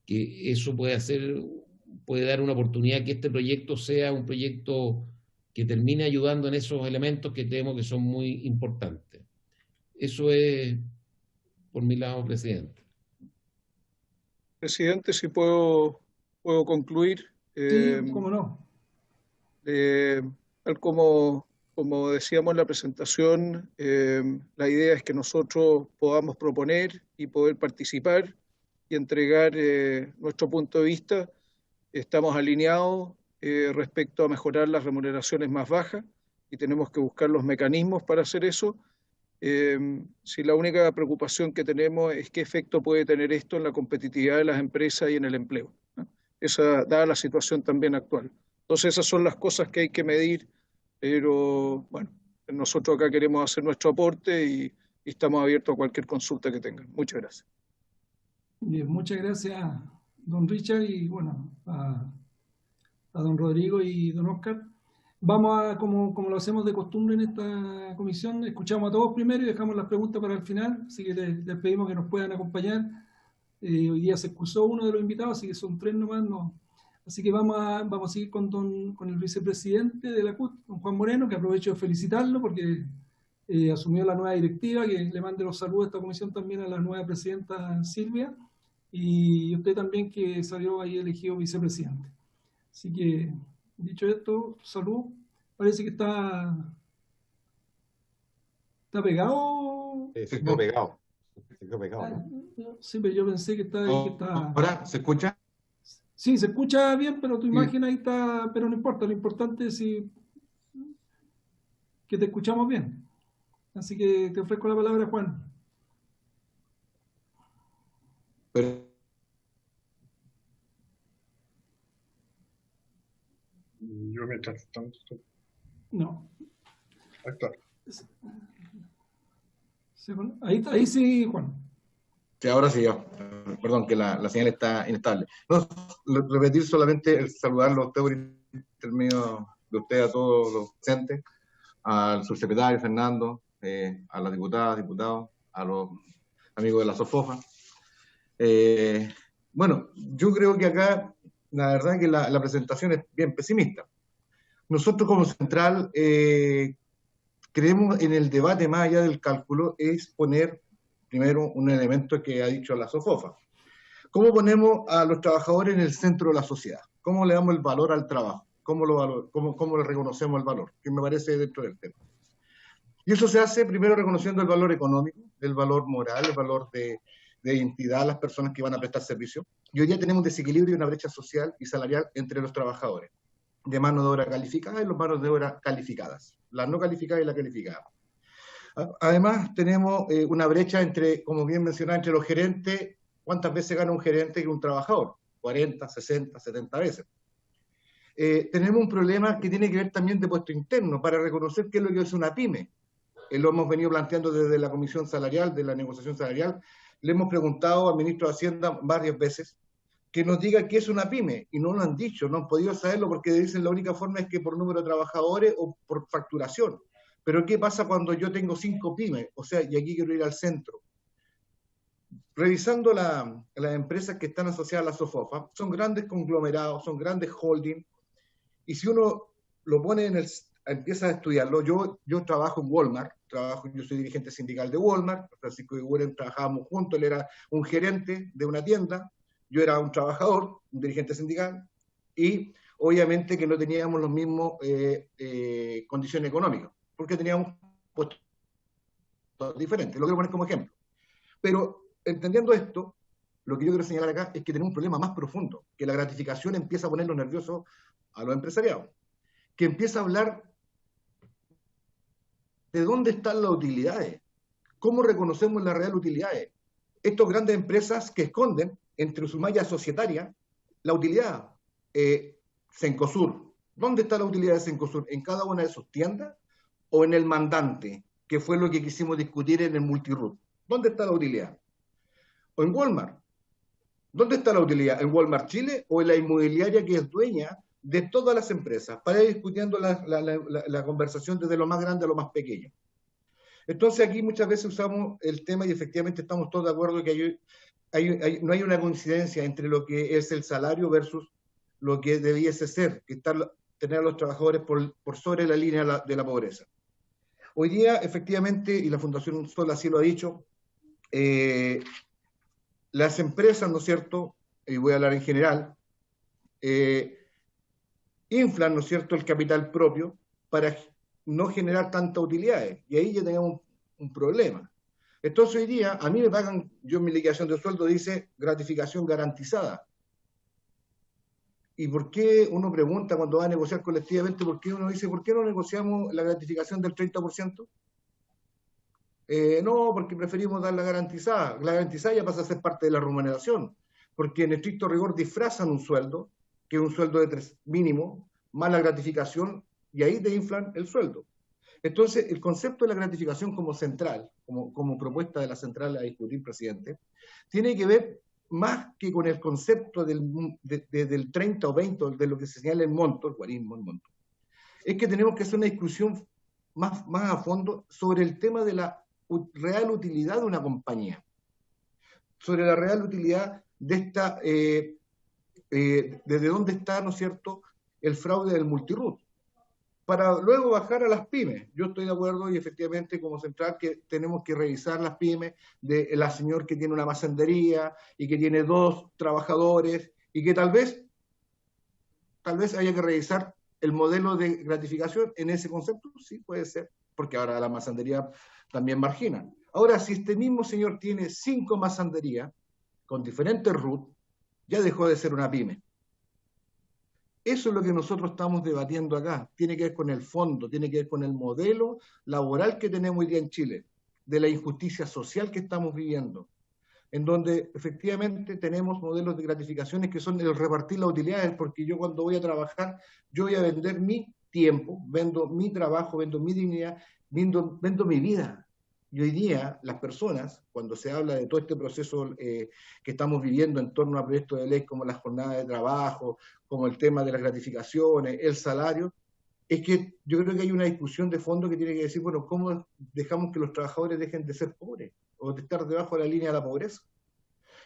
eso puede dar una oportunidad que este proyecto sea un proyecto que termine ayudando en esos elementos que creemos que son muy importantes. Eso es por mi lado, presidente. Presidente, si puedo concluir. Sí, cómo no. Tal como decíamos en la presentación, la idea es que nosotros podamos proponer y poder participar y entregar nuestro punto de vista. Estamos alineados respecto a mejorar las remuneraciones más bajas y tenemos que buscar los mecanismos para hacer eso. Si la única preocupación que tenemos es qué efecto puede tener esto en la competitividad de las empresas y en el empleo, ¿no? Esa, dada la situación también actual. Entonces esas son las cosas que hay que medir, pero bueno, nosotros acá queremos hacer nuestro aporte y estamos abiertos a cualquier consulta que tengan. Muchas gracias. Bien, muchas gracias, don Richard, y bueno, a don Rodrigo y don Oscar. Vamos a, como lo hacemos de costumbre en esta comisión, escuchamos a todos primero y dejamos las preguntas para el final, así que les pedimos que nos puedan acompañar. Hoy día se excusó uno de los invitados, así que son 3 nomás. Así que vamos a seguir con el vicepresidente de la CUT, don Juan Moreno, que aprovecho de felicitarlo porque asumió la nueva directiva, que le mande los saludos a esta comisión también a la nueva presidenta Silvia, y usted también que salió ahí elegido vicepresidente. Así que, dicho esto, salud. Parece que está pegado. Se quedó pegado. Se quedó pegado, ¿no? Sí, pero yo pensé que está... ¿Ahora se escucha? Sí, se escucha bien, pero tu imagen ahí está, pero no importa, lo importante es que te escuchamos bien. Así que te ofrezco la palabra, Juan. Yo mientras tanto... No. Ahí está. Ahí sí, Juan. Sí, ahora sí, ya. Perdón, que la señal está inestable. No, repetir solamente, saludarlo a usted por intermedio de usted, a todos los presentes, al subsecretario Fernando, a las diputadas, diputados, a los amigos de la SOFOFA. Bueno, yo creo que acá, la verdad es que la presentación es bien pesimista. Nosotros como central creemos en el debate más allá del cálculo, es poner primero un elemento que ha dicho la SOFOFA. ¿Cómo ponemos a los trabajadores en el centro de la sociedad? ¿Cómo le damos el valor al trabajo? ¿Cómo le reconocemos el valor? Que me parece dentro del tema. Y eso se hace primero reconociendo el valor económico, el valor moral, el valor de identidad a las personas que van a prestar servicio. Y hoy día tenemos un desequilibrio y una brecha social y salarial entre los trabajadores, de mano de obra calificada y los manos de obra calificadas, la no calificada y la calificada. Además, tenemos una brecha entre, como bien mencionaba, entre los gerentes. ¿Cuántas veces gana un gerente que un trabajador? 40, 60, 70 veces. Tenemos un problema que tiene que ver también de puesto interno, para reconocer qué es lo que es una pyme. Lo hemos venido planteando desde la comisión salarial, de la negociación salarial. Le hemos preguntado al ministro de Hacienda varias veces que nos diga qué es una pyme, y no lo han dicho, no han podido saberlo porque dicen la única forma es que por número de trabajadores o por facturación. Pero ¿qué pasa cuando yo tengo 5 pymes? O sea, y aquí quiero ir al centro. Revisando las empresas que están asociadas a la SOFOFA, son grandes conglomerados, son grandes holdings, y si uno lo pone empieza a estudiarlo, yo trabajo en Walmart, yo soy dirigente sindical de Walmart, Francisco Iguren trabajábamos juntos, él era un gerente de una tienda, yo era un trabajador, un dirigente sindical, y obviamente que no teníamos los mismos condiciones económicas, porque teníamos puestos diferentes, lo quiero poner como ejemplo. Pero entendiendo esto, lo que yo quiero señalar acá es que tenemos un problema más profundo, que la gratificación empieza a ponerlos nerviosos a los empresariados, que empieza a hablar de dónde están las utilidades, cómo reconocemos las reales utilidades. Estas grandes empresas que esconden entre su malla societaria la utilidad. Cencosur, ¿dónde está la utilidad de Cencosur? ¿En cada una de sus tiendas o en el mandante, que fue lo que quisimos discutir en el multiroot? ¿Dónde está la utilidad? ¿O en Walmart? ¿Dónde está la utilidad? ¿En Walmart Chile o en la inmobiliaria que es dueña de todas las empresas? Para ir discutiendo la conversación desde lo más grande a lo más pequeño. Entonces aquí muchas veces usamos el tema y efectivamente estamos todos de acuerdo que no hay una coincidencia entre lo que es el salario versus lo que debiese ser, que tener a los trabajadores por sobre la línea de la pobreza. Hoy día, efectivamente, y la Fundación Sol así lo ha dicho, las empresas, ¿no es cierto?, y voy a hablar en general, inflan, ¿no es cierto?, el capital propio para no generar tantas utilidades, y ahí ya tenemos un problema. Entonces hoy día, a mí me pagan, yo en mi liquidación de sueldo dice gratificación garantizada. ¿Y por qué uno pregunta cuando va a negociar colectivamente, por qué uno dice, ¿por qué no negociamos la gratificación del 30%? No, porque preferimos dar la garantizada. La garantizada ya pasa a ser parte de la remuneración, porque en estricto rigor disfrazan un sueldo, que es un sueldo de 3 mínimo, más la gratificación, y ahí te inflan el sueldo. Entonces, el concepto de la gratificación como central, como propuesta de la central a discutir, presidente, tiene que ver más que con el concepto del 30 o 20, de lo que se señala en monto, el guarismo, el monto. Es que tenemos que hacer una discusión más a fondo sobre el tema de la real utilidad de una compañía, sobre la real utilidad de desde dónde está, ¿no es cierto?, el fraude del multiroot, para luego bajar a las pymes. Yo estoy de acuerdo y efectivamente como central que tenemos que revisar las pymes de la señora que tiene una masandería y que tiene 2 trabajadores y que tal vez haya que revisar el modelo de gratificación en ese concepto. Sí, puede ser, porque ahora la masandería también margina. Ahora, si este mismo señor tiene 5 masanderías con diferentes RUT, ya dejó de ser una pyme. Eso es lo que nosotros estamos debatiendo acá. Tiene que ver con el fondo, tiene que ver con el modelo laboral que tenemos hoy día en Chile, de la injusticia social que estamos viviendo, en donde efectivamente tenemos modelos de gratificaciones que son el repartir las utilidades, porque yo cuando voy a trabajar, yo voy a vender mi tiempo, vendo mi trabajo, vendo mi dignidad, vendo mi vida. Y hoy día las personas, cuando se habla de todo este proceso que estamos viviendo en torno a proyectos de ley como las jornadas de trabajo, como el tema de las gratificaciones, el salario, es que yo creo que hay una discusión de fondo que tiene que decir, bueno, ¿cómo dejamos que los trabajadores dejen de ser pobres o de estar debajo de la línea de la pobreza?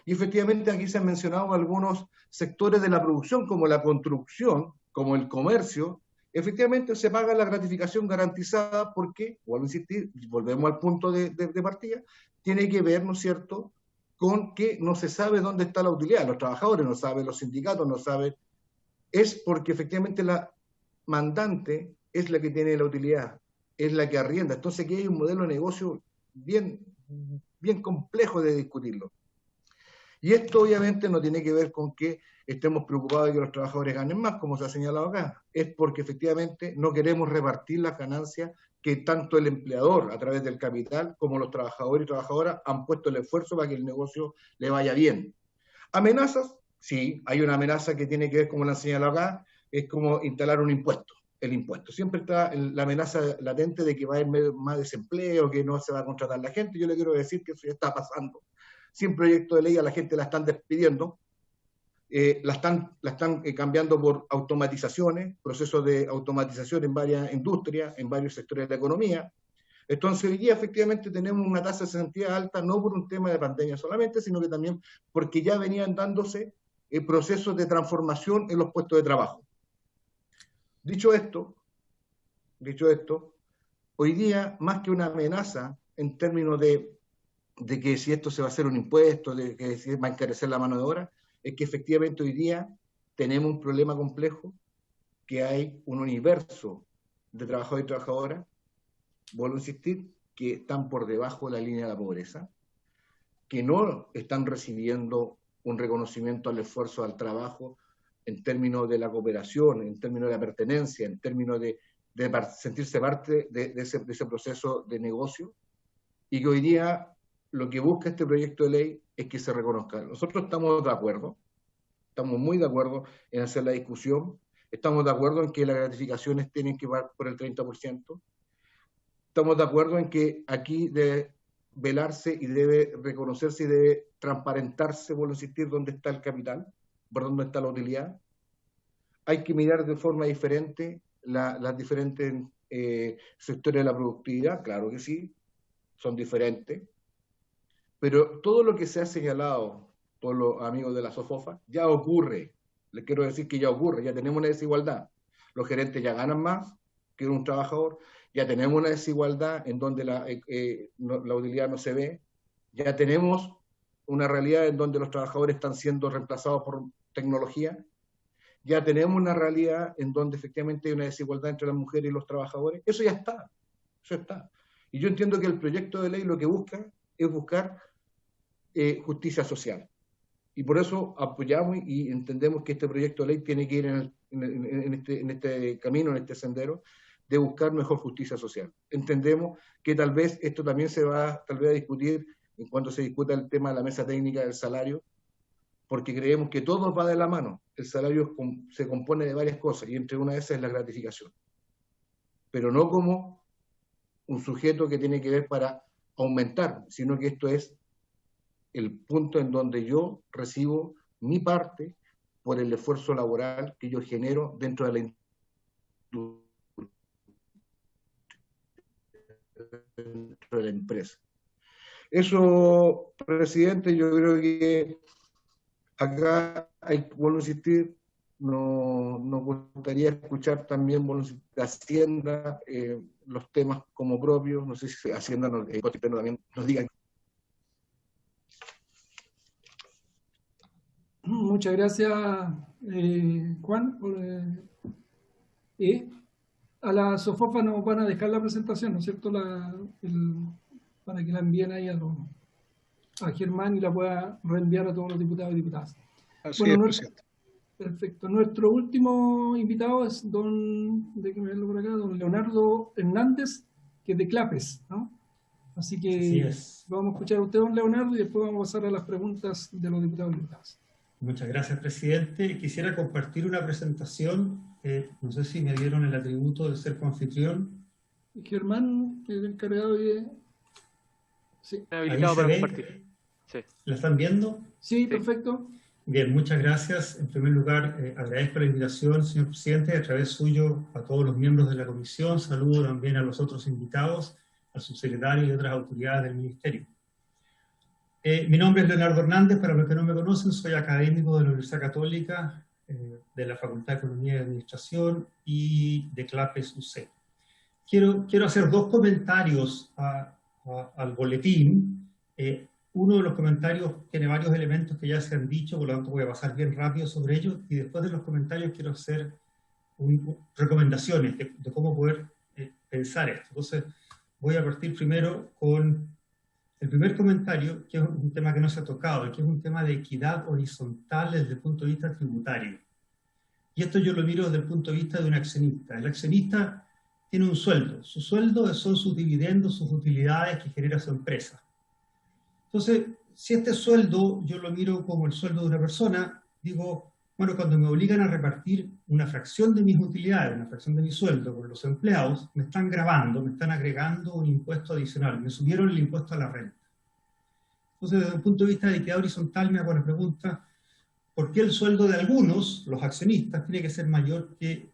Y efectivamente aquí se han mencionado algunos sectores de la producción, como la construcción, como el comercio. Efectivamente se paga la gratificación garantizada porque, vuelvo a insistir, volvemos al punto de partida, tiene que ver, ¿no es cierto?, con que no se sabe dónde está la utilidad. Los trabajadores no saben, los sindicatos no saben. Es porque efectivamente la mandante es la que tiene la utilidad, es la que arrienda. Entonces aquí hay un modelo de negocio bien complejo de discutirlo. Y esto obviamente no tiene que ver con que estemos preocupados de que los trabajadores ganen más, como se ha señalado acá. Es porque efectivamente no queremos repartir las ganancias que tanto el empleador, a través del capital, como los trabajadores y trabajadoras han puesto el esfuerzo para que el negocio le vaya bien. ¿Amenazas? Sí, hay una amenaza que tiene que ver, como la han señalado acá, es como instalar un impuesto. El impuesto. Siempre está la amenaza latente de que va a haber más desempleo, que no se va a contratar la gente. Yo le quiero decir que eso ya está pasando. Sin proyecto de ley a la gente la están despidiendo, la están cambiando por automatizaciones, procesos de automatización en varias industrias, en varios sectores de la economía. Entonces hoy día efectivamente tenemos una tasa de cesantía alta, no por un tema de pandemia solamente, sino que también porque ya venían dándose procesos de transformación en los puestos de trabajo. Dicho esto, hoy día, más que una amenaza en términos de que si esto se va a hacer un impuesto, de que si va a encarecer la mano de obra, es que efectivamente hoy día tenemos un problema complejo, que hay un universo de trabajadores y trabajadoras, vuelvo a insistir, que están por debajo de la línea de la pobreza, que no están recibiendo un reconocimiento al esfuerzo, al trabajo, en términos de la cooperación, en términos de la pertenencia, en términos de sentirse parte de ese proceso de negocio, y que hoy día lo que busca este proyecto de ley es que se reconozca. Nosotros estamos de acuerdo, estamos muy de acuerdo en hacer la discusión, estamos de acuerdo en que las gratificaciones tienen que ir por el 30%, estamos de acuerdo en que aquí debe velarse y debe reconocerse y debe transparentarse, vuelvo a insistir, dónde está el capital, por dónde está la utilidad. Hay que mirar de forma diferente las diferentes sectores de la productividad, claro que sí, son diferentes, pero todo lo que se ha señalado por los amigos de la SOFOFA ya ocurre. Les quiero decir que ya ocurre, ya tenemos una desigualdad. Los gerentes ya ganan más que un trabajador, ya tenemos una desigualdad en donde la utilidad no se ve, ya tenemos una realidad en donde los trabajadores están siendo reemplazados por tecnología, ya tenemos una realidad en donde efectivamente hay una desigualdad entre las mujeres y los trabajadores. Eso ya está, eso está. Y yo entiendo que el proyecto de ley lo que busca es buscar justicia social. Y por eso apoyamos y entendemos que este proyecto de ley tiene que ir en este camino, en este sendero, de buscar mejor justicia social. Entendemos que tal vez esto también se va a discutir en cuanto se discuta el tema de la mesa técnica del salario, porque creemos que todo va de la mano. El salario se compone de varias cosas, y entre una de esas es la gratificación. Pero no como un sujeto que tiene que ver para aumentar, sino que esto es el punto en donde yo recibo mi parte por el esfuerzo laboral que yo genero dentro de la empresa. Eso, presidente, yo creo que acá vuelvo a insistir, nos gustaría escuchar también, bueno, de Hacienda, los temas como propios. No sé si Hacienda también nos diga. Muchas gracias, Juan. A la SOFOFA nos van a dejar la presentación, ¿no es cierto? Para que la envíen ahí a Germán y la pueda reenviar a todos los diputados y diputadas. Así es, presidente. Perfecto. Nuestro último invitado es don Leonardo Hernández, que es de Clapes, ¿no? Así que vamos a escuchar a usted, don Leonardo, y después vamos a pasar a las preguntas de los diputados y diputadas. Muchas gracias, presidente. Quisiera compartir una presentación. No sé si me dieron el atributo de ser coanfitrión. Germán, el encargado de... Sí. Habilitado para compartir. Sí. ¿La están viendo? Sí, perfecto. Bien, muchas gracias. En primer lugar, agradezco la invitación, señor presidente, a través suyo a todos los miembros de la comisión. Saludo también a los otros invitados, al subsecretario y otras autoridades del ministerio. Mi nombre es Leonardo Hernández. Para los que no me conocen, soy académico de la Universidad Católica, de la Facultad de Economía y Administración y de Clapes UC. Quiero hacer dos comentarios al boletín. Uno de los comentarios tiene varios elementos que ya se han dicho, por lo tanto voy a pasar bien rápido sobre ellos, y después de los comentarios quiero hacer recomendaciones de cómo poder pensar esto. Entonces voy a partir primero con el primer comentario, que es un tema que no se ha tocado, que es un tema de equidad horizontal desde el punto de vista tributario. Y esto yo lo miro desde el punto de vista de un accionista. El accionista tiene un sueldo. Su sueldo son sus dividendos, sus utilidades que genera su empresa. Entonces, si este sueldo yo lo miro como el sueldo de una persona, digo, bueno, cuando me obligan a repartir una fracción de mis utilidades, una fracción de mi sueldo con los empleados, me están gravando, me están agregando un impuesto adicional, me subieron el impuesto a la renta. Entonces, desde un punto de vista de equidad horizontal, me hago la pregunta, ¿por qué el sueldo de algunos, los accionistas, tiene que ser mayor que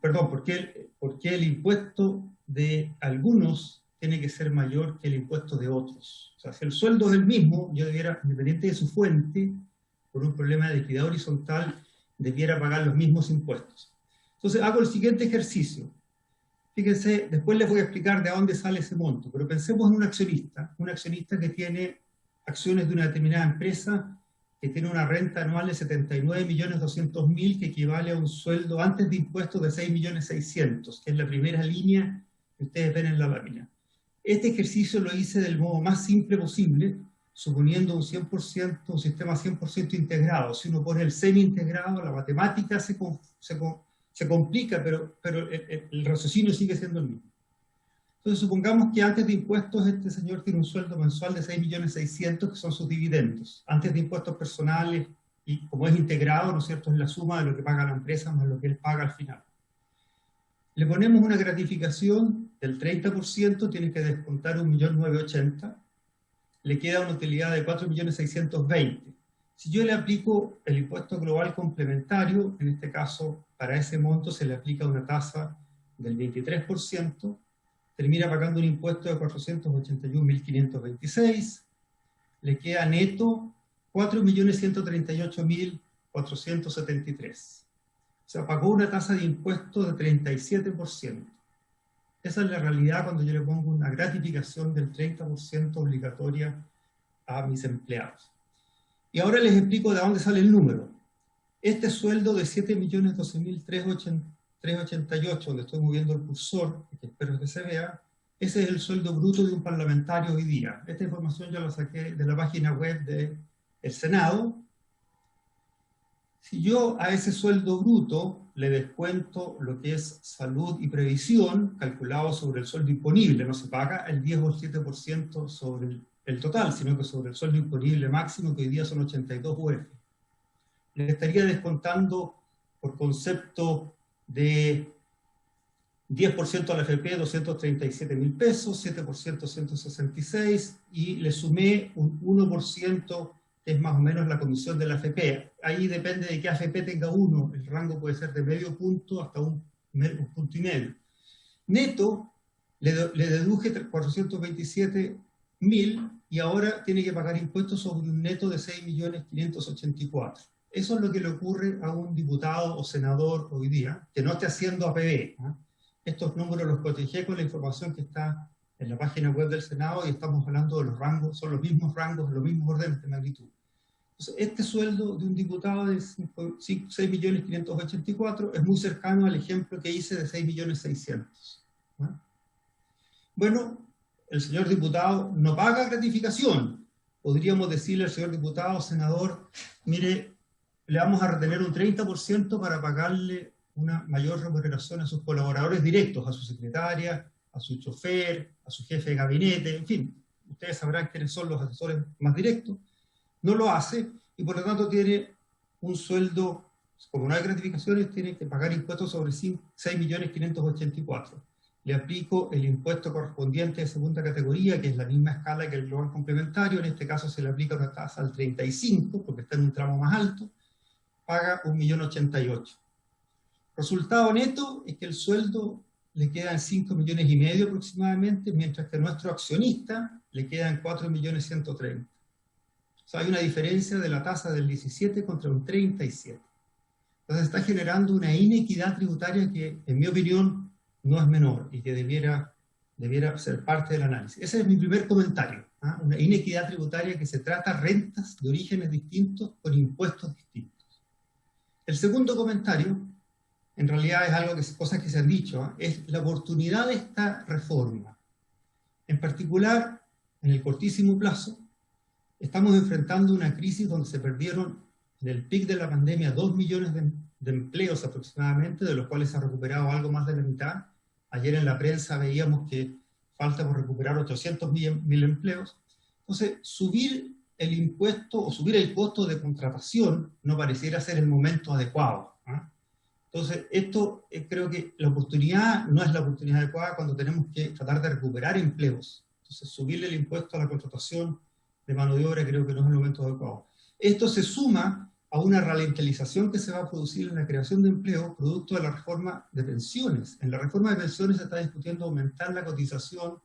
¿por qué el impuesto de algunos tiene que ser mayor que el impuesto de otros? O sea, si el sueldo es el mismo, yo debiera, independiente de su fuente, por un problema de equidad horizontal, debiera pagar los mismos impuestos. Entonces hago el siguiente ejercicio. Fíjense, después les voy a explicar de dónde sale ese monto, pero pensemos en un accionista que tiene acciones de una determinada empresa, que tiene una renta anual de 79.200.000, que equivale a un sueldo antes de impuestos de 6.600.000, que es la primera línea que ustedes ven en la lámina. Este ejercicio lo hice del modo más simple posible, suponiendo un 100%, un sistema 100% integrado. Si uno pone el semi-integrado, la matemática se complica, pero el raciocinio sigue siendo el mismo. Entonces, supongamos que antes de impuestos este señor tiene un sueldo mensual de 6.600.000, que son sus dividendos. Antes de impuestos personales, y como es integrado, ¿no es cierto?, es la suma de lo que paga la empresa más lo que él paga al final. Le ponemos una gratificación del 30%, tiene que descontar 1.980.000, le queda una utilidad de 4.620.000. Si yo le aplico el impuesto global complementario, en este caso, para ese monto se le aplica una tasa del 23%, termina pagando un impuesto de 481.526, le queda neto 4.138.473. O sea, pagó una tasa de impuesto de 37%. Esa es la realidad cuando yo le pongo una gratificación del 30% obligatoria a mis empleados. Y ahora les explico de dónde sale el número. Este sueldo de 7.012.388, donde estoy moviendo el cursor, que espero que se vea, ese es el sueldo bruto de un parlamentario hoy día. Esta información yo la saqué de la página web del Senado. Si yo a ese sueldo bruto le descuento lo que es salud y previsión, calculado sobre el sueldo imponible, no se paga el 10 o el 7% sobre el total, sino que sobre el sueldo imponible máximo, que hoy día son 82 UF. Le estaría descontando por concepto de 10% a la AFP 237.000 pesos, 7% 166, y le sumé un 1%, que es más o menos la comisión de la AFP. Ahí depende de qué AFP tenga uno, el rango puede ser de medio punto hasta un punto y medio. Neto, le deduje 427.000 y ahora tiene que pagar impuestos sobre un neto de 6.584.000. Eso es lo que le ocurre a un diputado o senador hoy día, que no esté haciendo APB. Estos números los cotejé con la información que está en la página web del Senado y estamos hablando de los rangos, son los mismos rangos, los mismos órdenes de magnitud. Entonces, este sueldo de un diputado de 6.584.000 es muy cercano al ejemplo que hice de 6.600.000. Bueno, el señor diputado no paga gratificación. Podríamos decirle al señor diputado, senador, mire, le vamos a retener un 30% para pagarle una mayor remuneración a sus colaboradores directos, a su secretaria, a su chofer, a su jefe de gabinete, en fin. Ustedes sabrán quiénes son los asesores más directos. No lo hace y por lo tanto tiene un sueldo, como no hay gratificaciones, tiene que pagar impuestos sobre 6.584.000. Le aplico el impuesto correspondiente de segunda categoría, que es la misma escala que el global complementario. En este caso se le aplica una tasa al 35, porque está en un tramo más alto. Paga 1.088.000. Resultado neto es que el sueldo le queda en 5,5 millones aproximadamente, mientras que a nuestro accionista le quedan 4.130.000. O sea, hay una diferencia de la tasa del 17 contra un 37. Entonces está generando una inequidad tributaria que, en mi opinión, no es menor y que debiera ser parte del análisis. Ese es mi primer comentario. Una inequidad tributaria que se trata rentas de orígenes distintos con impuestos distintos. El segundo comentario, en realidad es algo cosas que se han dicho, es la oportunidad de esta reforma. En particular, en el cortísimo plazo, estamos enfrentando una crisis donde se perdieron en el pic de la pandemia 2 millones de empleos aproximadamente, de los cuales se ha recuperado algo más de la mitad. Ayer en la prensa veíamos que falta por recuperar 800.000 empleos. Entonces, subir el impuesto o subir el costo de contratación no pareciera ser el momento adecuado. Entonces, esto creo que la oportunidad no es la oportunidad adecuada cuando tenemos que tratar de recuperar empleos. Entonces, subirle el impuesto a la contratación de mano de obra creo que no es el momento adecuado. Esto se suma a una ralentización que se va a producir en la creación de empleo producto de la reforma de pensiones. En la reforma de pensiones se está discutiendo aumentar la cotización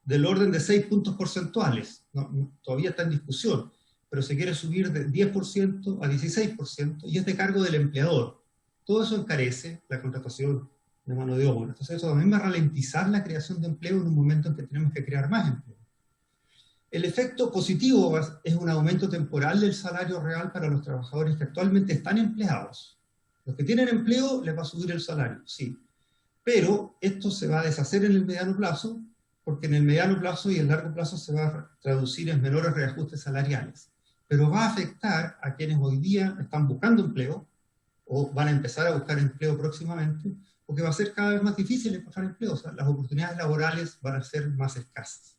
del orden de 6 puntos porcentuales. Todavía está en discusión, pero se quiere subir de 10% a 16% y es de cargo del empleador. Todo eso encarece la contratación de mano de obra. Entonces eso también va a ralentizar la creación de empleo en un momento en que tenemos que crear más empleo. El efecto positivo es un aumento temporal del salario real para los trabajadores que actualmente están empleados. Los que tienen empleo les va a subir el salario, sí. Pero esto se va a deshacer en el mediano plazo, porque en el mediano plazo y el largo plazo se va a traducir en menores reajustes salariales. Pero va a afectar a quienes hoy día están buscando empleo, o van a empezar a buscar empleo próximamente, porque va a ser cada vez más difícil encontrar empleo. O sea, las oportunidades laborales van a ser más escasas.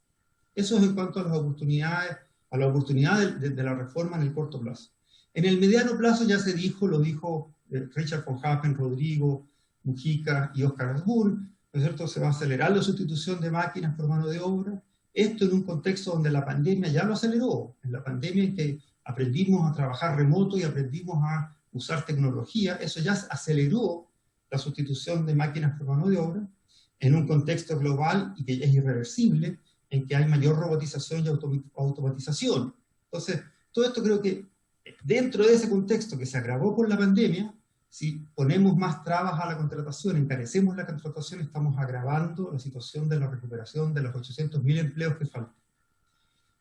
Eso es en cuanto a las oportunidades, de la reforma en el corto plazo. En el mediano plazo ya se dijo, lo dijo Richard von Happen, Rodrigo, Mujica y Oscar Asbun, ¿no es cierto? Se va a acelerar la sustitución de máquinas por mano de obra. Esto en un contexto donde la pandemia ya lo aceleró. En la pandemia en que aprendimos a trabajar remoto y aprendimos a usar tecnología, eso ya aceleró la sustitución de máquinas por mano de obra en un contexto global y que es irreversible, en que hay mayor robotización y automatización. Entonces, todo esto creo que dentro de ese contexto que se agravó por la pandemia, si ponemos más trabas a la contratación, encarecemos la contratación, estamos agravando la situación de la recuperación de los 800.000 empleos que faltan.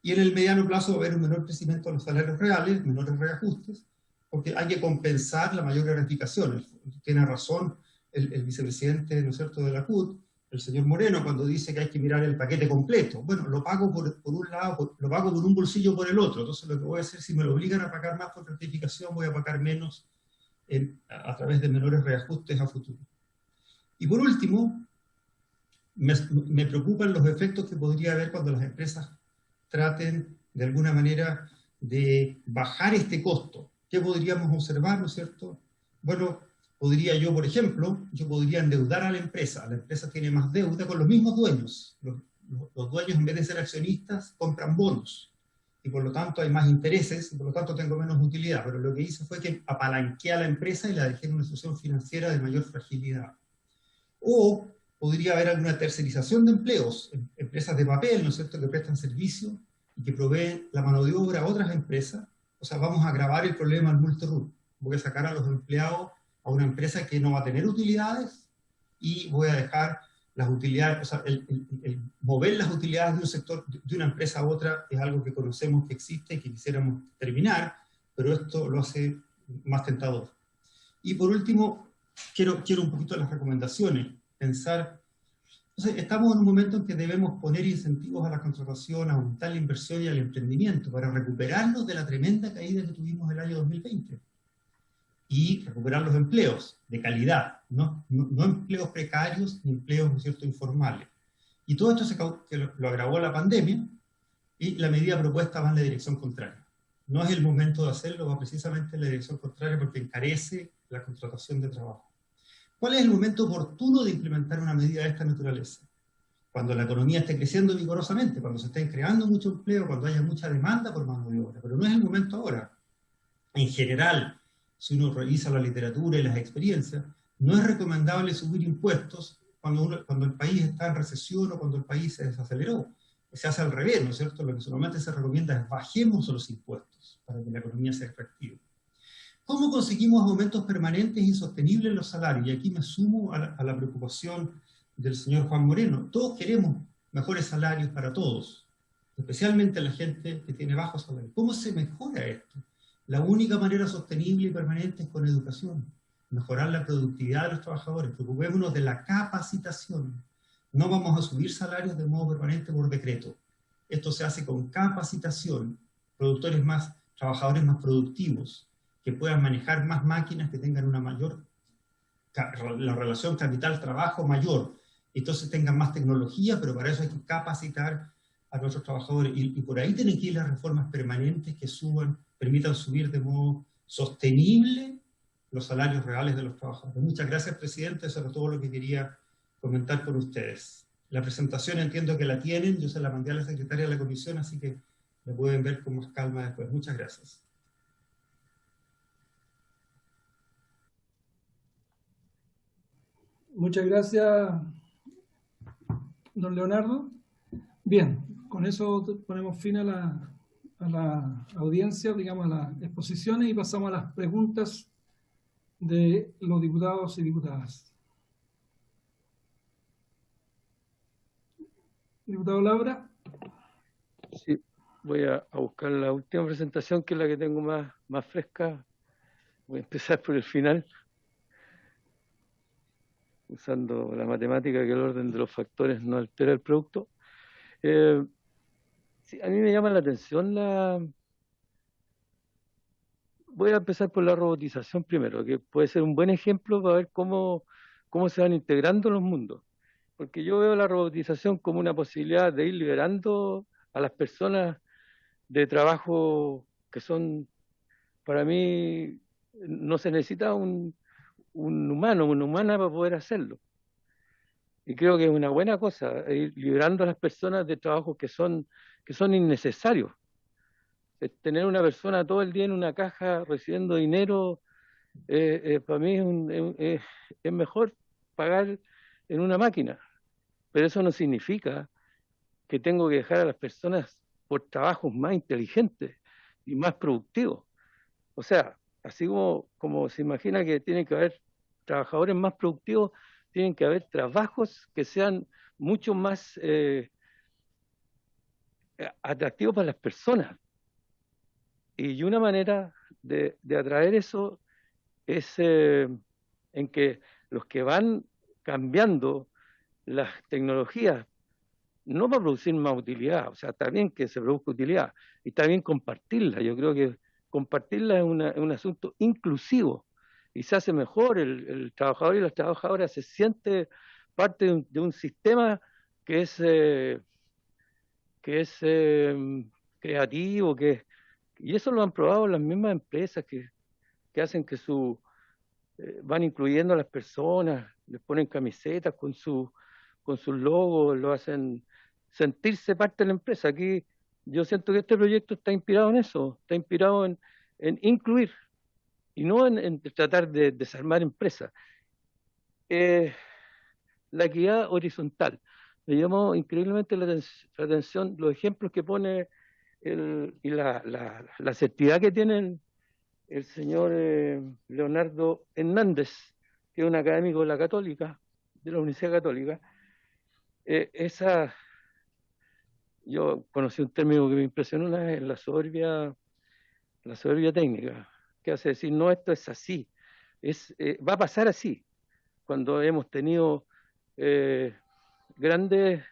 Y en el mediano plazo va a haber un menor crecimiento de los salarios reales, menores reajustes, porque hay que compensar la mayor gratificación. Tiene razón el vicepresidente, ¿no es cierto?, de la CUT, el señor Moreno, cuando dice que hay que mirar el paquete completo. Bueno, lo pago por un lado, lo pago por un bolsillo por el otro. Entonces lo que voy a hacer, si me lo obligan a pagar más por gratificación, voy a pagar menos a través de menores reajustes a futuro. Y por último, me preocupan los efectos que podría haber cuando las empresas traten de alguna manera de bajar este costo. ¿Qué podríamos observar, no es cierto? Bueno, podría yo, por ejemplo, podría endeudar a la empresa tiene más deuda con los mismos dueños. Los dueños, en vez de ser accionistas, compran bonos, y por lo tanto hay más intereses, y por lo tanto tengo menos utilidad, pero lo que hice fue que apalanqué a la empresa y la dejé en una situación financiera de mayor fragilidad. O podría haber alguna tercerización de empleos, empresas de papel, ¿no es cierto?, que prestan servicio y que proveen la mano de obra a otras empresas. O sea, vamos a agravar el problema del multiroot. Voy a sacar a los empleados a una empresa que no va a tener utilidades y voy a dejar las utilidades, o sea, el mover las utilidades de un sector, de una empresa a otra, es algo que conocemos que existe y que quisiéramos terminar, pero esto lo hace más tentador. Y por último, quiero un poquito las recomendaciones, pensar, entonces estamos en un momento en que debemos poner incentivos a la contratación, aumentar la inversión y al emprendimiento para recuperarnos de la tremenda caída que tuvimos el año 2020 y recuperar los empleos de calidad, no empleos precarios ni empleos, ¿no es cierto?, informales. Y todo esto lo agravó la pandemia y la medida propuesta va en la dirección contraria. No es el momento de hacerlo, va precisamente en la dirección contraria porque encarece la contratación de trabajo. ¿Cuál es el momento oportuno de implementar una medida de esta naturaleza? Cuando la economía esté creciendo vigorosamente, cuando se estén creando mucho empleo, cuando haya mucha demanda por mano de obra, pero no es el momento ahora. En general, si uno revisa la literatura y las experiencias, no es recomendable subir impuestos cuando el país está en recesión o cuando el país se desaceleró. Se hace al revés, ¿no es cierto? Lo que solamente se recomienda es bajemos los impuestos para que la economía sea atractiva. ¿Cómo conseguimos aumentos permanentes y sostenibles en los salarios? Y aquí me sumo a la preocupación del señor Juan Moreno. Todos queremos mejores salarios para todos, especialmente la gente que tiene bajos salarios. ¿Cómo se mejora esto? La única manera sostenible y permanente es con educación. Mejorar la productividad de los trabajadores. Preocupémonos de la capacitación. No vamos a subir salarios de modo permanente por decreto. Esto se hace con capacitación. Trabajadores más productivos, que puedan manejar más máquinas, que tengan la relación capital-trabajo mayor. Entonces tengan más tecnología, pero para eso hay que capacitar a nuestros trabajadores. Y por ahí tienen que ir las reformas permanentes que permitan subir de modo sostenible los salarios reales de los trabajadores. Muchas gracias, presidente. Eso era todo lo que quería comentar con ustedes. La presentación entiendo que la tienen, yo se la mandé a la secretaria de la comisión, así que la pueden ver con más calma después. Muchas gracias. Muchas gracias, don Leonardo. Bien, con eso ponemos fin a la audiencia, digamos, a las exposiciones, y pasamos a las preguntas de los diputados y diputadas. Diputado Labra. Sí, voy a buscar la última presentación, que es la que tengo más fresca. Voy a empezar por el final, usando la matemática, que el orden de los factores no altera el producto. Sí, a mí me llama la atención Voy a empezar por la robotización primero, que puede ser un buen ejemplo para ver cómo se van integrando los mundos. Porque yo veo la robotización como una posibilidad de ir liberando a las personas de trabajo que son, para mí, no se necesita un humano, una humana para poder hacerlo. Y creo que es una buena cosa, ir liberando a las personas de trabajos que son innecesarios. Tener una persona todo el día en una caja recibiendo dinero, para mí es mejor pagar en una máquina. Pero eso no significa que tengo que dejar a las personas por trabajos más inteligentes y más productivos. O sea, así como se imagina que tiene que haber trabajadores más productivos, tienen que haber trabajos que sean mucho más atractivos para las personas. Y una manera de atraer eso es en que los que van cambiando las tecnologías, no para producir más utilidad, o sea, está bien que se produzca utilidad, y está bien compartirla. Yo creo que compartirla es un asunto inclusivo, y se hace mejor, el trabajador y las trabajadoras se siente parte de un sistema que es creativo, y eso lo han probado las mismas empresas que hacen que van incluyendo a las personas, les ponen camisetas con sus logos, lo hacen sentirse parte de la empresa. Aquí yo siento que este proyecto está inspirado en eso, está inspirado en incluir y no en tratar de desarmar empresas. La equidad horizontal. Me llamó increíblemente la atención los ejemplos que pone y la asertividad que tiene el señor Leonardo Hernández, que es un académico de la Católica, de la Universidad Católica. Yo conocí un término que me impresionó una vez, la soberbia técnica, que hace decir, no, esto es así, va a pasar así, cuando hemos tenido grandes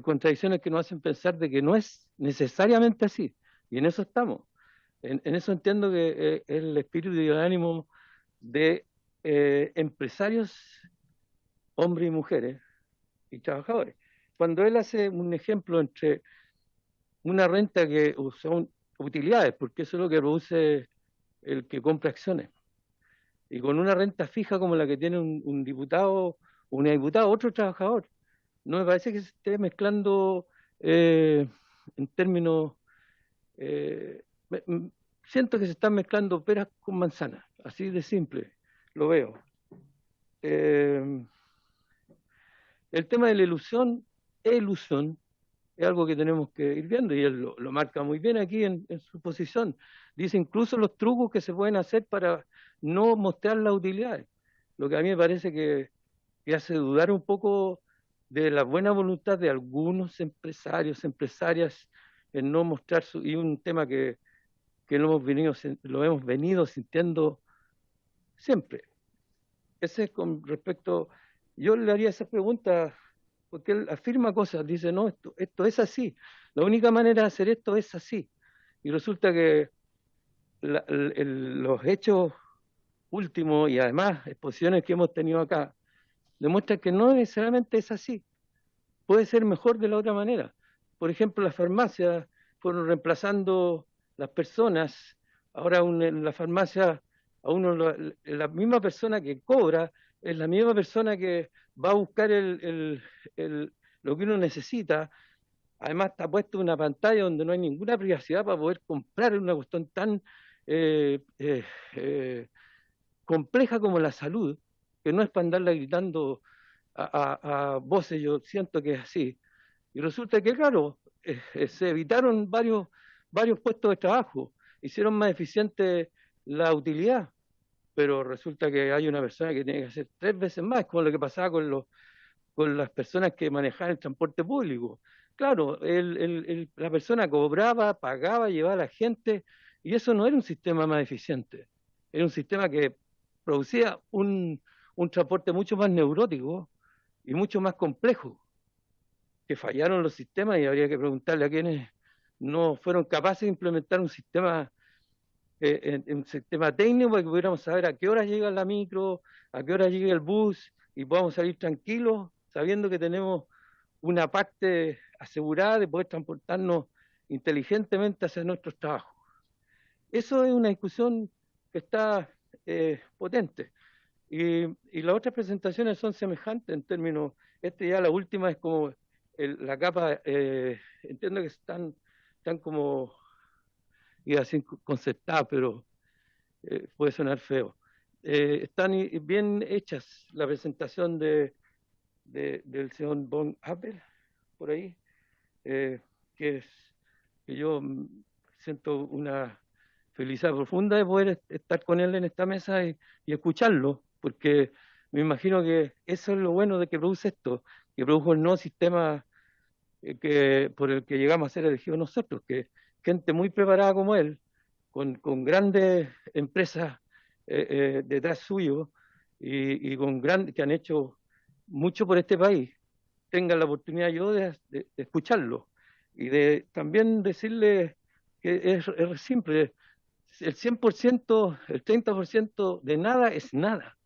contradicciones que nos hacen pensar de que no es necesariamente así, y en eso estamos. En eso entiendo que el espíritu y el ánimo de empresarios, hombres y mujeres, y trabajadores. Cuando él hace un ejemplo entre una renta que son utilidades, porque eso es lo que produce el que compra acciones, y con una renta fija como la que tiene un diputado, una diputada, otro trabajador, no me parece que se esté mezclando en términos... siento que se están mezclando peras con manzanas, así de simple, lo veo. El tema de la ilusión es algo que tenemos que ir viendo, y él lo marca muy bien aquí en su posición. Dice incluso los trucos que se pueden hacer para no mostrar las utilidades, lo que a mí me parece que hace dudar un poco de la buena voluntad de algunos empresarios, empresarias, en no mostrar y un tema que lo hemos venido sintiendo siempre. Ese es con respecto, yo le haría esa pregunta, porque él afirma cosas, dice, no, esto es así, la única manera de hacer esto es así, y resulta que los hechos últimos y además exposiciones que hemos tenido acá demuestran que no necesariamente es así, puede ser mejor de la otra manera. Por ejemplo, las farmacias fueron reemplazando las personas, ahora en la farmacia a uno la misma persona que cobra es la misma persona que va a buscar lo que uno necesita. Además está puesto una pantalla donde no hay ninguna privacidad para poder comprar una cuestión tan compleja como la salud, que no es para andarla gritando a voces, yo siento que es así. Y resulta que, claro, se evitaron varios puestos de trabajo, hicieron más eficiente la utilidad, pero resulta que hay una persona que tiene que hacer 3 veces más, como lo que pasaba con las personas que manejaban el transporte público. Claro, la persona cobraba, pagaba, llevaba a la gente, y eso no era un sistema más eficiente, era un sistema que producía un transporte mucho más neurótico y mucho más complejo, que fallaron los sistemas, y habría que preguntarle a quienes no fueron capaces de implementar un sistema técnico para que pudiéramos saber a qué hora llega la micro, a qué hora llega el bus, y podamos salir tranquilos, sabiendo que tenemos una parte asegurada de poder transportarnos inteligentemente hacia nuestros trabajos. Eso es una discusión que está potente. Y las otras presentaciones son semejantes en términos, ya la última es como la capa, entiendo que están como, iba a decir concertadas, pero puede sonar feo. Están bien hechas la presentación del señor Von Appel, por ahí, que yo siento una felicidad profunda de poder estar con él en esta mesa y escucharlo, porque me imagino que eso es lo bueno de que produce esto, que produjo el nuevo sistema por el que llegamos a ser elegidos nosotros, que gente muy preparada como él, con grandes empresas detrás suyo y que han hecho mucho por este país, tengan la oportunidad yo de escucharlo y de también decirle que es simple, el 100%, el 30% de nada es nada.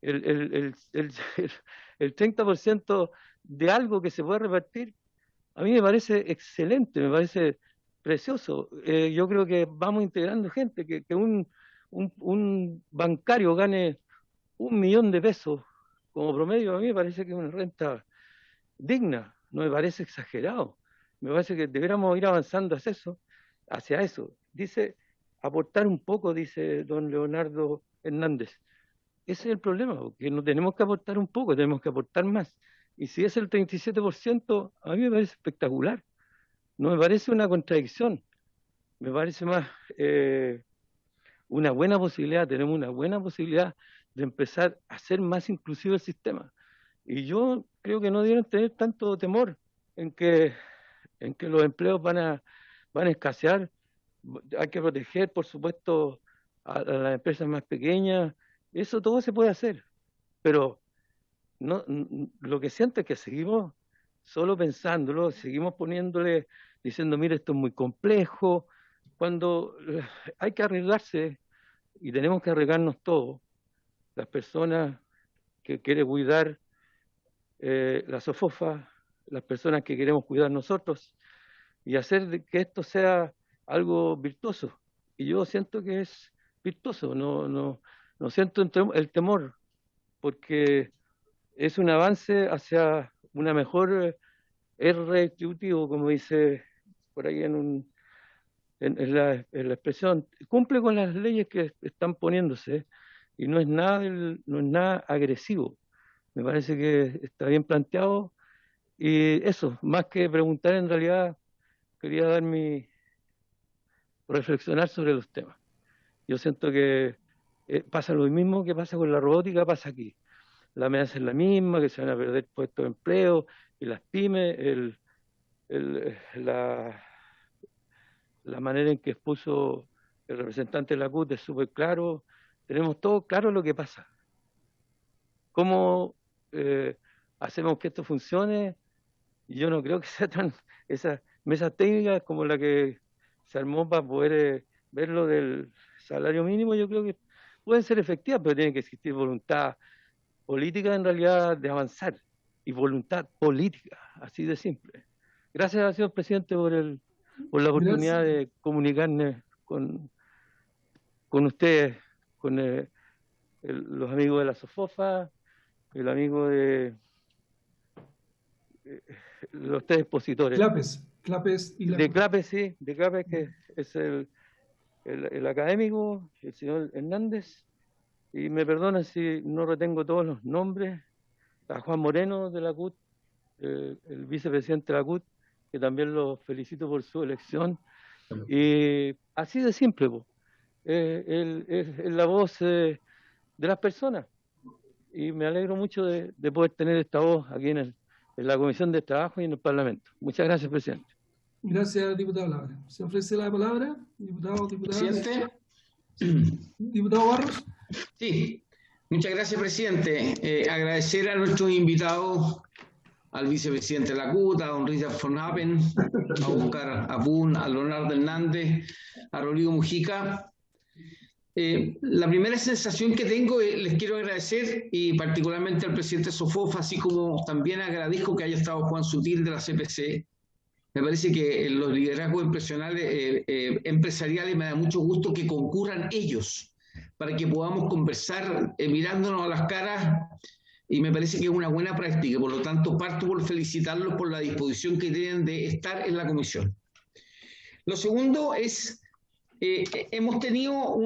El 30% de algo que se puede repartir, a mí me parece excelente, me parece precioso. Yo creo que vamos integrando gente, que un bancario gane 1 millón de pesos como promedio, a mí me parece que es una renta digna, no me parece exagerado. Me parece que deberíamos ir avanzando hacia eso. Dice, aportar un poco, dice don Leonardo Hernández. Ese es el problema, porque no tenemos que aportar un poco, tenemos que aportar más. Y si es el 37%, a mí me parece espectacular. no me parece una contradicción, me parece más una buena posibilidad, tenemos una buena posibilidad de empezar a hacer más inclusivo el sistema. Y yo creo que no deben tener tanto temor en que los empleos van a escasear. Hay que proteger, por supuesto, a las empresas más pequeñas. Eso todo se puede hacer. Pero no, lo que siento es que seguimos solo pensándolo, seguimos poniéndole, diciendo, mire, esto es muy complejo, cuando hay que arriesgarse y tenemos que arriesgarnos todos. Las personas que quieren cuidar la SOFOFA, las personas que queremos cuidar nosotros, y hacer que esto sea algo virtuoso. Y yo siento que es virtuoso, no siento el temor, porque es un avance hacia una mejor redistributivo, como dice por ahí en la expresión. Cumple con las leyes que están poniéndose y no es nada agresivo. Me parece que está bien planteado. Y eso, más que preguntar, en realidad quería dar reflexionar sobre los temas. Yo siento que pasa lo mismo que pasa con la robótica, pasa aquí. La amenaza es la misma, que se van a perder puestos de empleo, y las pymes, la manera en que expuso el representante de la CUT es súper claro. Tenemos todo claro lo que pasa. ¿Cómo hacemos que esto funcione? Yo no creo que sea tan esas mesas técnicas como la que se armó para poder ver lo del salario mínimo. Yo creo que pueden ser efectivas, pero tiene que existir voluntad política en realidad de avanzar, y voluntad política, así de simple. Gracias, señor presidente, por la oportunidad de comunicarme con ustedes, con los amigos de la SOFOFA, el amigo de los tres expositores. Clapes y de Clapes, sí, de Clapes, que es el académico, el señor Hernández, y me perdonan si no retengo todos los nombres, a Juan Moreno de la CUT, el vicepresidente de la CUT, que también lo felicito por su elección. Y así de simple, es la voz de las personas, y me alegro mucho de poder tener esta voz aquí en la Comisión de Trabajo y en el Parlamento. Muchas gracias, presidente. Gracias, diputado Labra. ¿Se ofrece la palabra, diputado? Presidente. Diputado Barros. Sí, muchas gracias, presidente. Agradecer a nuestros invitados, al vicepresidente de la CUT, a don Richard von Happen, a Oscar Apun, a Leonardo Hernández, a Rodrigo Mujica. La primera sensación que tengo, les quiero agradecer, y particularmente al presidente SOFOFA, así como también agradezco que haya estado Juan Sutil de la CPC. Me parece que los liderazgos empresariales me da mucho gusto que concurran ellos, para que podamos conversar mirándonos a las caras, y me parece que es una buena práctica. Por lo tanto, parto por felicitarlos por la disposición que tienen de estar en la comisión. Lo segundo es, hemos tenido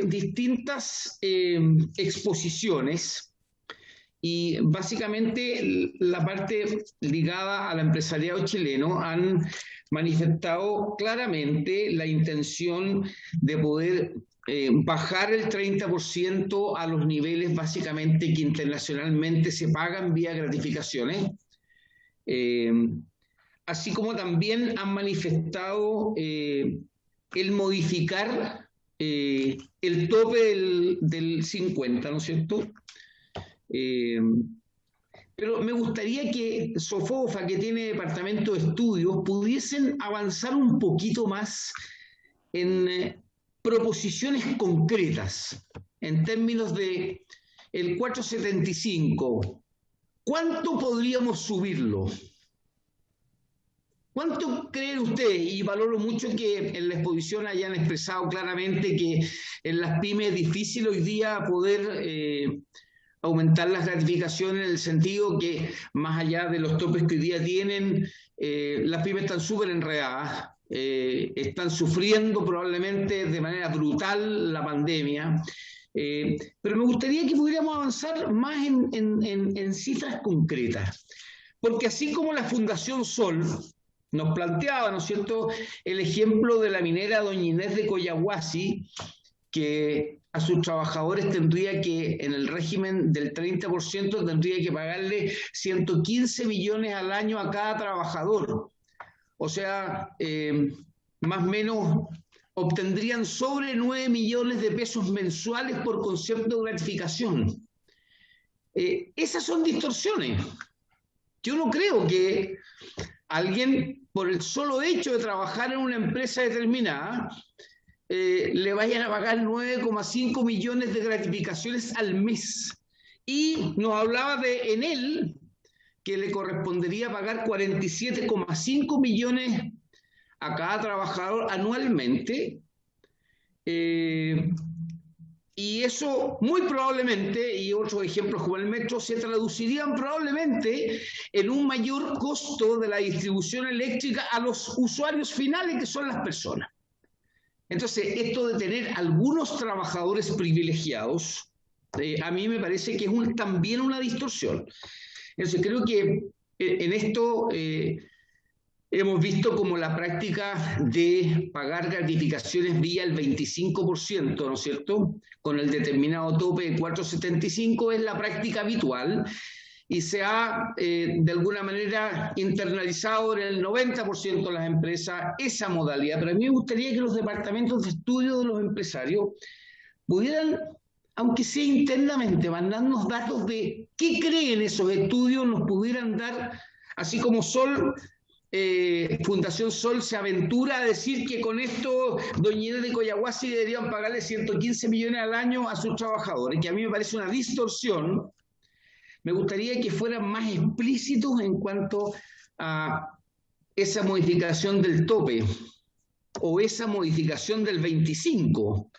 distintas exposiciones, y básicamente la parte ligada al empresariado chileno han manifestado claramente la intención de poder bajar el 30% a los niveles básicamente que internacionalmente se pagan vía gratificaciones, así como también han manifestado el modificar el tope del 50, ¿no es cierto? Pero me gustaría que SOFOFA, que tiene departamento de estudios, pudiesen avanzar un poquito más en proposiciones concretas, en términos de el 475. ¿Cuánto podríamos subirlo? ¿Cuánto creen ustedes? Y valoro mucho que en la exposición hayan expresado claramente que en las pymes es difícil hoy día poder aumentar las gratificaciones, en el sentido que, más allá de los topes que hoy día tienen, las pymes están súper enredadas, están sufriendo probablemente de manera brutal la pandemia, pero me gustaría que pudiéramos avanzar más en cifras concretas, porque así como la Fundación Sol nos planteaba, ¿no es cierto?, el ejemplo de la minera Doña Inés de Collahuasi, que a sus trabajadores tendría que, en el régimen del 30%, tendría que pagarle 115 millones al año a cada trabajador. O sea, más o menos obtendrían sobre 9 millones de pesos mensuales por concepto de gratificación. Esas son distorsiones. Yo no creo que alguien, por el solo hecho de trabajar en una empresa determinada, le vayan a pagar 9,5 millones de gratificaciones al mes. Y nos hablaba de Enel, que le correspondería pagar 47,5 millones a cada trabajador anualmente. Y eso muy probablemente, y otros ejemplos como el metro, se traducirían probablemente en un mayor costo de la distribución eléctrica a los usuarios finales, que son las personas. Entonces, esto de tener algunos trabajadores privilegiados, a mí me parece que es también una distorsión. Entonces, creo que en esto hemos visto como la práctica de pagar gratificaciones vía el 25%, ¿no es cierto?, con el determinado tope de 4,75 es la práctica habitual, y se ha de alguna manera internalizado en el 90% de las empresas esa modalidad. Pero a mí me gustaría que los departamentos de estudio de los empresarios pudieran, aunque sea internamente, mandarnos datos de qué creen esos estudios, nos pudieran dar, así como Fundación Sol se aventura a decir que con esto Doña Inés de Collahuasi deberían pagarle 115 millones al año a sus trabajadores, que a mí me parece una distorsión. Me gustaría que fueran más explícitos en cuanto a esa modificación del tope o esa modificación del 25%,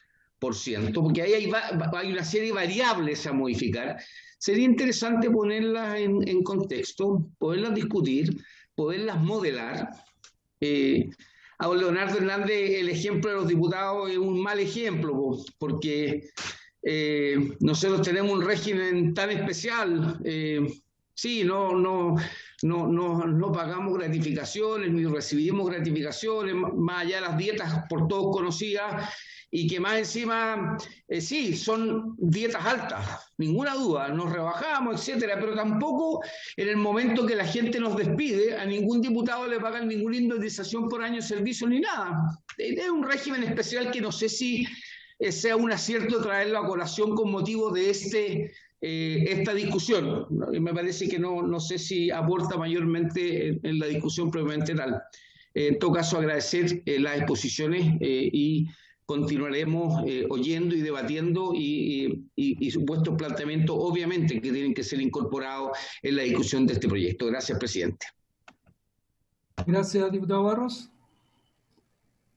porque ahí hay una serie de variables a modificar. Sería interesante ponerlas en contexto, poderlas discutir, poderlas modelar. A don Leonardo Hernández el ejemplo de los diputados es un mal ejemplo, porque nosotros tenemos un régimen tan especial. Sí, no pagamos gratificaciones, ni recibimos gratificaciones, más allá de las dietas por todos conocidas, y que más encima, sí, son dietas altas, ninguna duda, nos rebajamos, etcétera, pero tampoco en el momento que la gente nos despide, a ningún diputado le pagan ninguna indemnización por año de servicio ni nada. Es un régimen especial que no sé si sea un acierto traerlo a colación con motivo de esta discusión. Me parece que no sé si aporta mayormente en la discusión propiamente tal. En todo caso, agradecer las exposiciones y continuaremos oyendo y debatiendo y supuestos planteamientos, obviamente, que tienen que ser incorporados en la discusión de este proyecto. Gracias, presidente. Gracias, diputado Barros.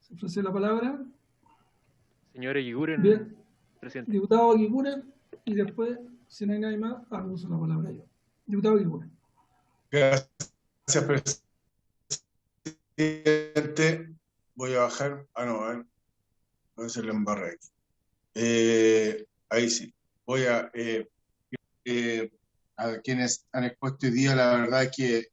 ¿Se ofrece la palabra? Señor Eguiguren, bien, presidente. Diputado Eguiguren, y después, si no hay nadie más, uso la palabra yo. Diputado Eguiguren. Gracias, presidente. Voy a bajar. A ver si le embarré aquí. Ahí sí. Voy a quienes han expuesto hoy día, la verdad es que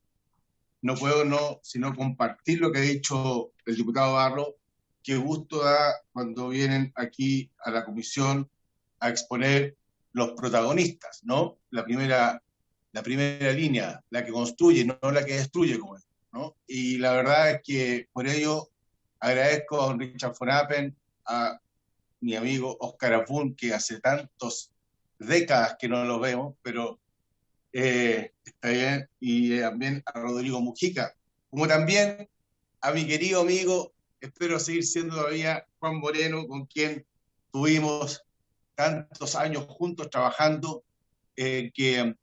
no puedo sino compartir lo que ha dicho el diputado Barros. Qué gusto da cuando vienen aquí a la comisión a exponer los protagonistas, ¿no? La primera línea, la que construye, no la que destruye, como es, ¿no? Y la verdad es que por ello agradezco a don Richard von Appen, a mi amigo Oscar Afun, que hace tantas décadas que no lo vemos, pero está bien, y también a Rodrigo Mujica, como también a mi querido amigo, espero seguir siendo todavía, Juan Moreno, con quien tuvimos tantos años juntos trabajando, que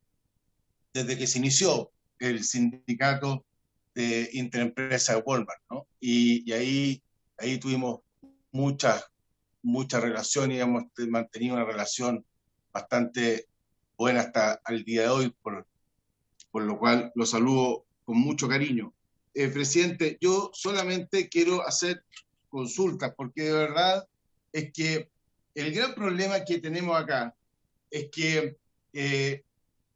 desde que se inició el sindicato de Interempresa de Walmart, ¿no? Y ahí tuvimos muchas relaciones, y hemos mantenido una relación bastante buena hasta el día de hoy, por lo cual lo saludo con mucho cariño. Presidente, yo solamente quiero hacer consultas, porque de verdad es que el gran problema que tenemos acá es que,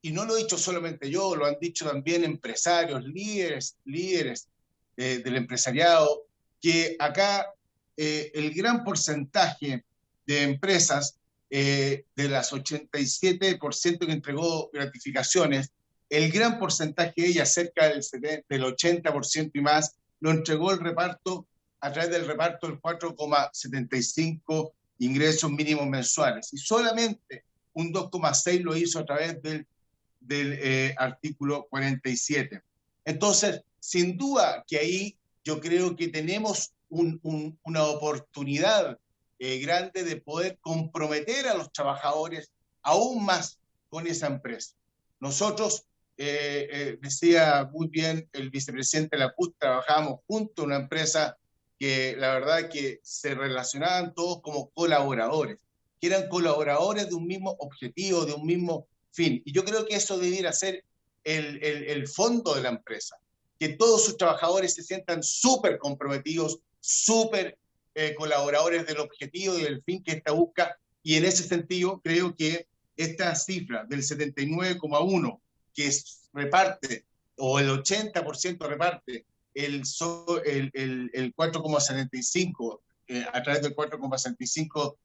y no lo he dicho solamente yo, lo han dicho también empresarios, líderes del empresariado, que acá el gran porcentaje de empresas, de las 87% que entregó gratificaciones, el gran porcentaje de ellas, cerca del 80% y más, lo entregó el reparto a través del reparto del 4,75 ingresos mínimos mensuales, y solamente un 2,6 lo hizo a través del artículo 47. Entonces, sin duda que ahí yo creo que tenemos una oportunidad grande de poder comprometer a los trabajadores aún más con esa empresa. Nosotros, decía muy bien el vicepresidente de la CUT, trabajamos junto a una empresa que la verdad que se relacionaban todos como colaboradores, que eran colaboradores de un mismo objetivo, de un mismo fin. Y yo creo que eso debiera ser el fondo de la empresa, que todos sus trabajadores se sientan súper comprometidos, súper colaboradores del objetivo y del fin que esta busca. Y en ese sentido creo que esta cifra del 79,1 que reparte, o el 80% reparte el 4,75 a través del 4,75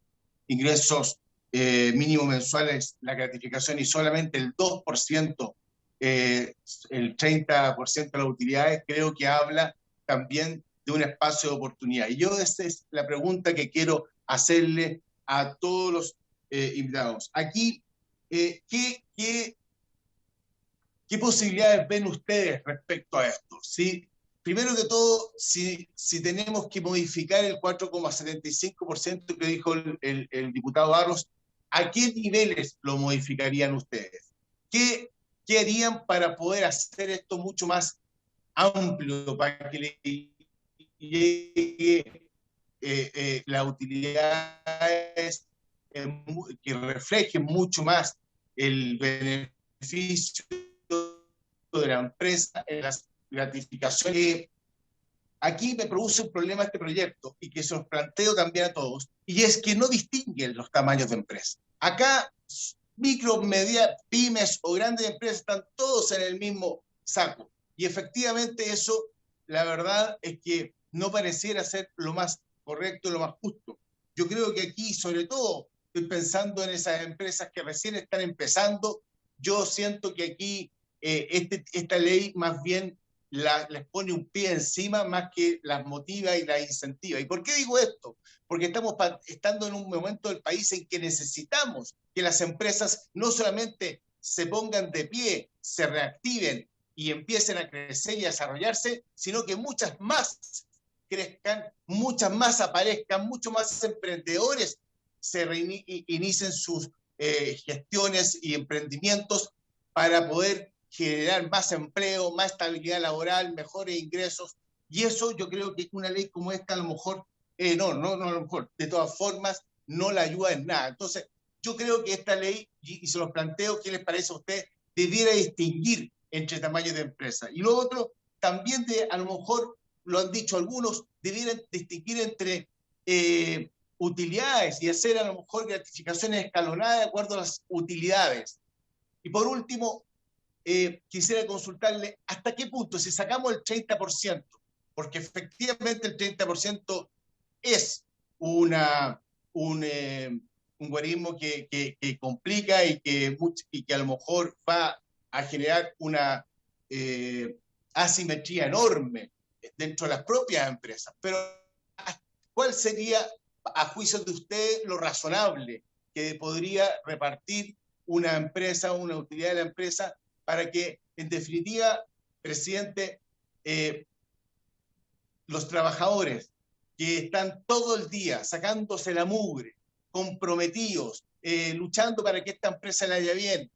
ingresos mínimos mensuales, la gratificación, y solamente el 2%, el 30% de las utilidades, creo que habla también de un espacio de oportunidad. Y yo esa es la pregunta que quiero hacerle a todos los invitados. Aquí, ¿qué posibilidades ven ustedes respecto a esto? ¿Sí? Primero que todo, si tenemos que modificar el 4,75% que dijo el diputado Barros, ¿a qué niveles lo modificarían ustedes? ¿Qué harían para poder hacer esto mucho más amplio, para que le llegue las utilidades que reflejen mucho más el beneficio de la empresa en las gratificaciones? Aquí me produce un problema este proyecto, y que se los planteo también a todos, y es que no distinguen los tamaños de empresa. Acá, micro, media, pymes o grandes empresas están todos en el mismo saco, y efectivamente eso, la verdad es que no pareciera ser lo más correcto, lo más justo. Yo creo que aquí, sobre todo, estoy pensando en esas empresas que recién están empezando. Yo siento que aquí esta ley más bien les pone un pie encima más que las motiva y las incentiva. ¿Y por qué digo esto? Porque estamos estando en un momento del país en que necesitamos que las empresas no solamente se pongan de pie, se reactiven y empiecen a crecer y a desarrollarse, sino que muchas más crezcan, muchas más aparezcan, muchos más emprendedores se inicien sus gestiones y emprendimientos para poder generar más empleo, más estabilidad laboral, mejores ingresos. Y eso yo creo que una ley como esta a lo mejor, no a lo mejor, de todas formas, no la ayuda en nada. Entonces, yo creo que esta ley, y se los planteo, ¿qué les parece a usted?, debiera distinguir entre tamaños de empresa. Y lo otro, también a lo mejor, lo han dicho algunos, debieran distinguir entre utilidades y hacer a lo mejor gratificaciones escalonadas de acuerdo a las utilidades. Y por último, quisiera consultarle hasta qué punto, si sacamos el 30%, porque efectivamente el 30% es un algoritmo que complica y que a lo mejor va a generar una asimetría enorme dentro de las propias empresas. Pero ¿cuál sería, a juicio de usted, lo razonable que podría repartir una empresa, una utilidad de la empresa, para que, en definitiva, presidente, los trabajadores que están todo el día sacándose la mugre, comprometidos, luchando para que esta empresa le vaya bien,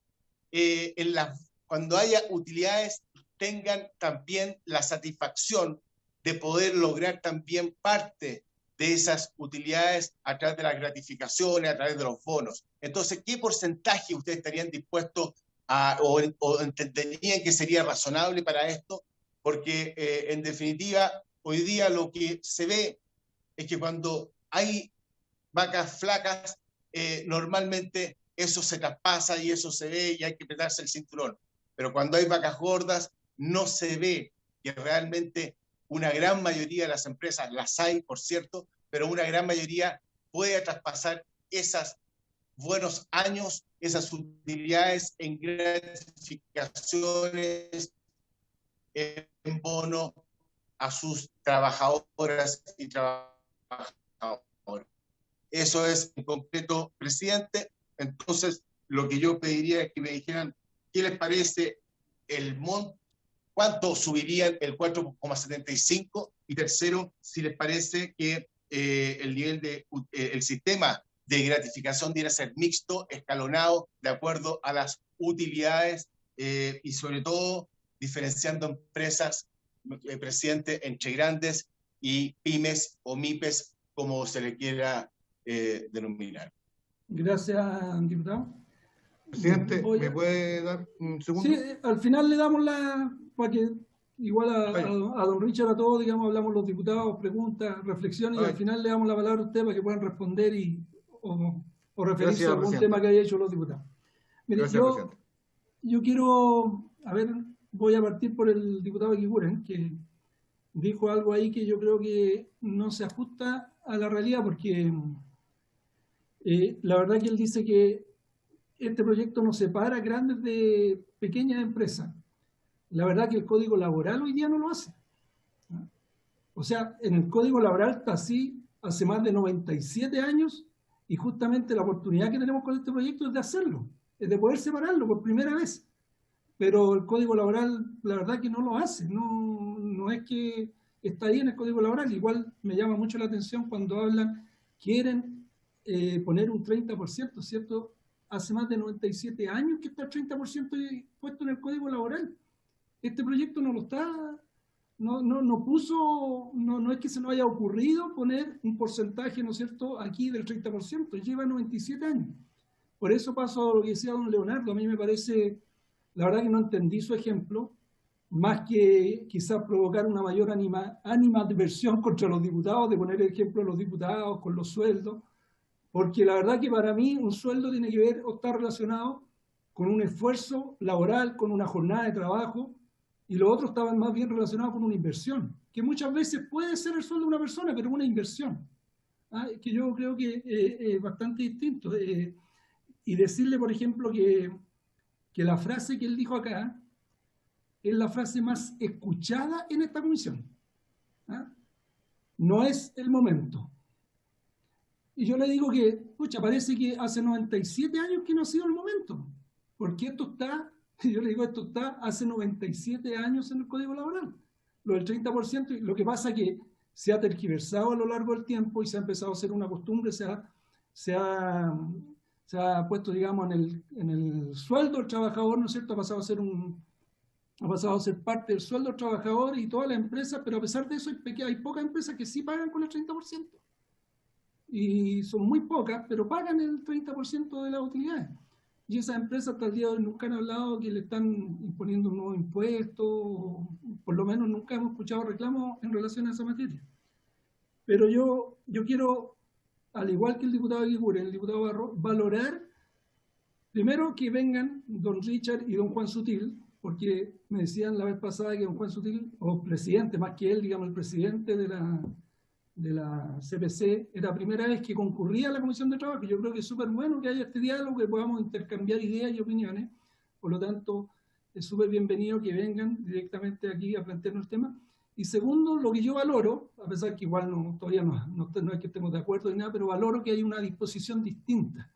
cuando haya utilidades, tengan también la satisfacción de poder lograr también parte de esas utilidades a través de las gratificaciones, a través de los bonos? Entonces, ¿qué porcentaje ustedes estarían dispuestos o entenderían que sería razonable para esto? Porque en definitiva, hoy día lo que se ve es que cuando hay vacas flacas, normalmente eso se traspasa y eso se ve y hay que apretarse el cinturón. Pero cuando hay vacas gordas, no se ve que realmente una gran mayoría de las empresas, las hay, por cierto, pero una gran mayoría puede traspasar esos buenos años, esas utilidades en gratificaciones, en bono a sus trabajadoras y trabajadores. Eso es en concreto, presidente. Entonces, lo que yo pediría es que me dijeran qué les parece el monto, cuánto subiría el 4,75, y tercero, si les parece que el nivel de el sistema de gratificación debe ser mixto, escalonado, de acuerdo a las utilidades y sobre todo diferenciando empresas, presidente, entre grandes y pymes o MIPES, como se le quiera denominar. Gracias, diputado. Presidente, ¿me puede dar un segundo? Sí, al final le damos para que igual a don Richard, a todos, digamos, hablamos los diputados, preguntas, reflexiones, y al final le damos la palabra a usted para que puedan responder o referirse a algún tema que haya hecho los diputados. Mire, yo quiero, voy a partir por el diputado Eguiguren, que dijo algo ahí que yo creo que no se ajusta a la realidad, porque la verdad que él dice que este proyecto nos separa grandes de pequeñas empresas. La verdad que el Código Laboral hoy día no lo hace. O sea, en el Código Laboral está así hace más de 97 años, y justamente la oportunidad que tenemos con este proyecto es de hacerlo, es de poder separarlo por primera vez. Pero el Código Laboral, la verdad que no lo hace, no es que está ahí en el Código Laboral. Igual me llama mucho la atención cuando hablan, quieren poner un 30%, ¿cierto? Hace más de 97 años que está el 30% puesto en el Código Laboral. Este proyecto no lo está, no es que se nos haya ocurrido poner un porcentaje, ¿no es cierto?, aquí del 30%, lleva 97 años. Por eso paso a lo que decía don Leonardo. A mí me parece, la verdad que no entendí su ejemplo, más que quizás provocar una mayor animadversión contra los diputados, de poner el ejemplo de los diputados con los sueldos, porque la verdad que para mí un sueldo tiene que ver o está relacionado con un esfuerzo laboral, con una jornada de trabajo, y los otros estaban más bien relacionados con una inversión, que muchas veces puede ser el sueldo de una persona, pero una inversión, que yo creo que es bastante distinto. Y decirle, por ejemplo, que la frase que él dijo acá es la frase más escuchada en esta comisión. No es el momento. Y yo le digo que, pucha, parece que hace 97 años que no ha sido el momento, porque esto está, yo le digo, esto está hace 97 años en el Código Laboral, lo del 30%, y lo que pasa es que se ha tergiversado a lo largo del tiempo y se ha empezado a hacer una costumbre, se ha puesto, digamos, en el sueldo del trabajador, ¿no es cierto?, ha pasado a ser parte del sueldo del trabajador y todas las empresas, pero a pesar de eso hay pocas empresas que sí pagan con el 30%. Y son muy pocas, pero pagan el 30% de las utilidades. Y esas empresas hasta el día de hoy nunca han hablado que le están imponiendo un nuevo impuesto, o por lo menos nunca hemos escuchado reclamos en relación a esa materia. Pero yo quiero, al igual que el diputado Eguiguren, el diputado Barro, valorar primero que vengan don Richard y don Juan Sutil, porque me decían la vez pasada que don Juan Sutil, o presidente, más que él, digamos, el presidente de la CPC, era la primera vez que concurría a la Comisión de Trabajo. Yo creo que es súper bueno que haya este diálogo, que podamos intercambiar ideas y opiniones. Por lo tanto, es súper bienvenido que vengan directamente aquí a plantearnos el tema. Y segundo, lo que yo valoro, a pesar que igual todavía no es que estemos de acuerdo ni nada, pero valoro que hay una disposición distinta.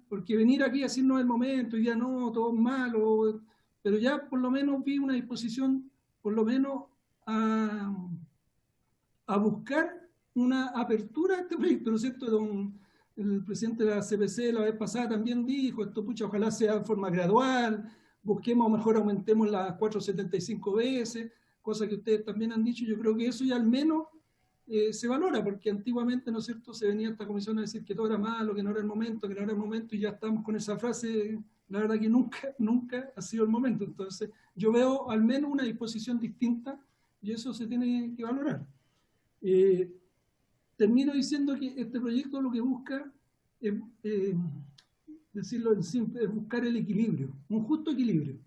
Porque venir aquí a decirnos el momento y ya no, todo es malo, pero ya por lo menos vi una disposición, por lo menos a buscar una apertura a este proyecto, ¿no es cierto? El presidente de la CPC la vez pasada también dijo, esto, pucha, ojalá sea de forma gradual, busquemos, mejor aumentemos las 4,75 veces, cosa que ustedes también han dicho. Yo creo que eso ya al menos se valora, porque antiguamente, ¿no es cierto?, se venía a esta comisión a decir que todo era malo, que no era el momento, y ya estamos con esa frase. La verdad que nunca ha sido el momento. Entonces, yo veo al menos una disposición distinta, y eso se tiene que valorar. Termino diciendo que este proyecto lo que busca es, decirlo en simple, es buscar el equilibrio, un justo equilibrio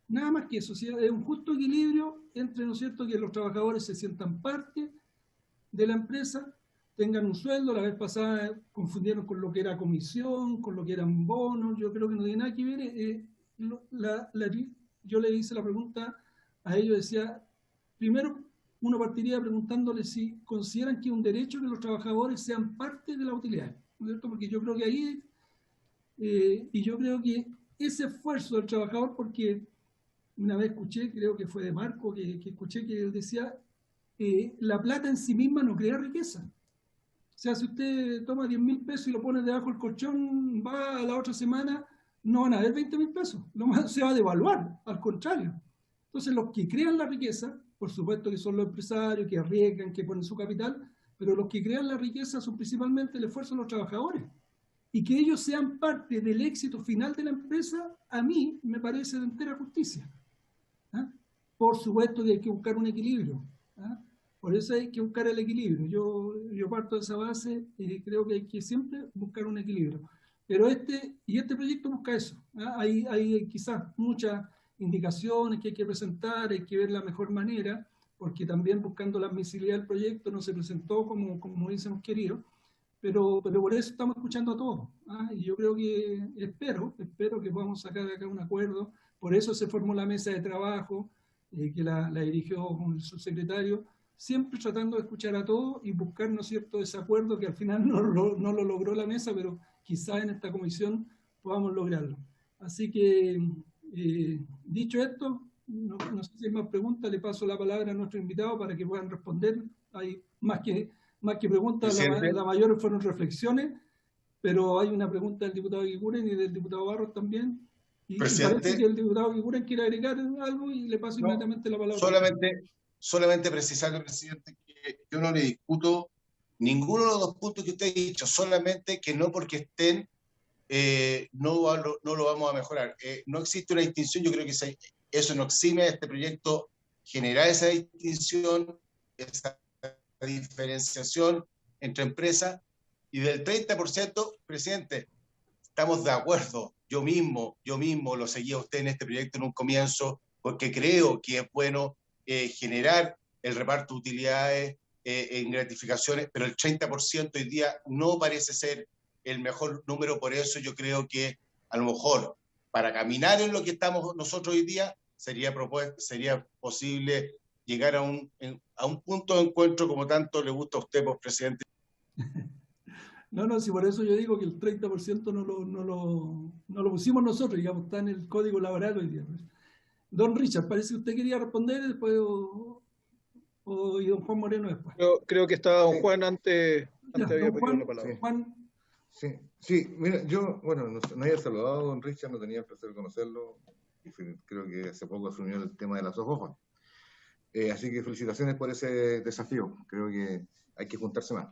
Nada más que eso, ¿sí? Es un justo equilibrio entre, ¿no es cierto?, que los trabajadores se sientan parte de la empresa, tengan un sueldo. La vez pasada confundieron con lo que era comisión, con lo que eran bonos. Yo creo que no tiene nada que ver. Yo le hice la pregunta a ellos, decía, primero uno partiría preguntándole si consideran que es un derecho que los trabajadores sean parte de la utilidad, ¿no es cierto? Porque yo creo que ahí, y yo creo que ese esfuerzo del trabajador, porque una vez escuché, creo que fue de Marco, que escuché que él decía, la plata en sí misma no crea riqueza. O sea, si usted toma 10.000 pesos y lo pone debajo del colchón, va a la otra semana, no van a haber 20.000 pesos, se va a devaluar, al contrario. Entonces, los que crean la riqueza, por supuesto que son los empresarios, que arriesgan, que ponen su capital, pero los que crean la riqueza son principalmente el esfuerzo de los trabajadores. Y que ellos sean parte del éxito final de la empresa, a mí me parece de entera justicia. ¿Ah? Por supuesto que hay que buscar un equilibrio. ¿Ah? Por eso hay que buscar el equilibrio. Yo parto de esa base y creo que hay que siempre buscar un equilibrio. Pero este proyecto busca eso. ¿Ah? Hay quizás muchas indicaciones que hay que presentar, hay que ver la mejor manera, porque también buscando la admisibilidad del proyecto no se presentó como hubiésemos querido, pero por eso estamos escuchando a todos. ¿Ah? Y yo creo que espero que podamos sacar de acá un acuerdo. Por eso se formó la mesa de trabajo, que la dirigió el subsecretario, siempre tratando de escuchar a todos y buscar, ¿no es cierto?, ese acuerdo que al final no lo logró la mesa, pero quizás en esta comisión podamos lograrlo. Así que, dicho esto, no sé si hay más preguntas, le paso la palabra a nuestro invitado para que puedan responder. Hay más que preguntas, la mayor fueron reflexiones, pero hay una pregunta del diputado Eguiguren y del diputado Barros también. Y parece que el diputado Eguiguren quiere agregar algo y le paso inmediatamente la palabra. Solamente precisar, presidente, que yo no le discuto ninguno de los dos puntos que usted ha dicho, solamente que no porque estén no lo vamos a mejorar. No existe una distinción, yo creo que eso no exime a este proyecto generar esa distinción, esa diferenciación entre empresas, y del 30%, presidente, estamos de acuerdo. Yo mismo lo seguía a usted en este proyecto en un comienzo, porque creo que es bueno generar el reparto de utilidades en gratificaciones, pero el 30% hoy día no parece ser el mejor número. Por eso yo creo que a lo mejor para caminar en lo que estamos nosotros hoy día sería posible llegar a un punto de encuentro como tanto le gusta a usted, pues, presidente. No, si por eso yo digo que el 30% no lo pusimos nosotros, digamos, está en el código laboral hoy día. Don Richard, parece que usted quería responder después y don Juan Moreno después. Yo creo que estaba don Juan antes había pedido la palabra. Sí. Juan. Sí, mira, yo, bueno, no había saludado a don Richard, no tenía el placer de conocerlo, y creo que hace poco asumió el tema de la SOFOFA. Así que felicitaciones por ese desafío, creo que hay que juntarse más.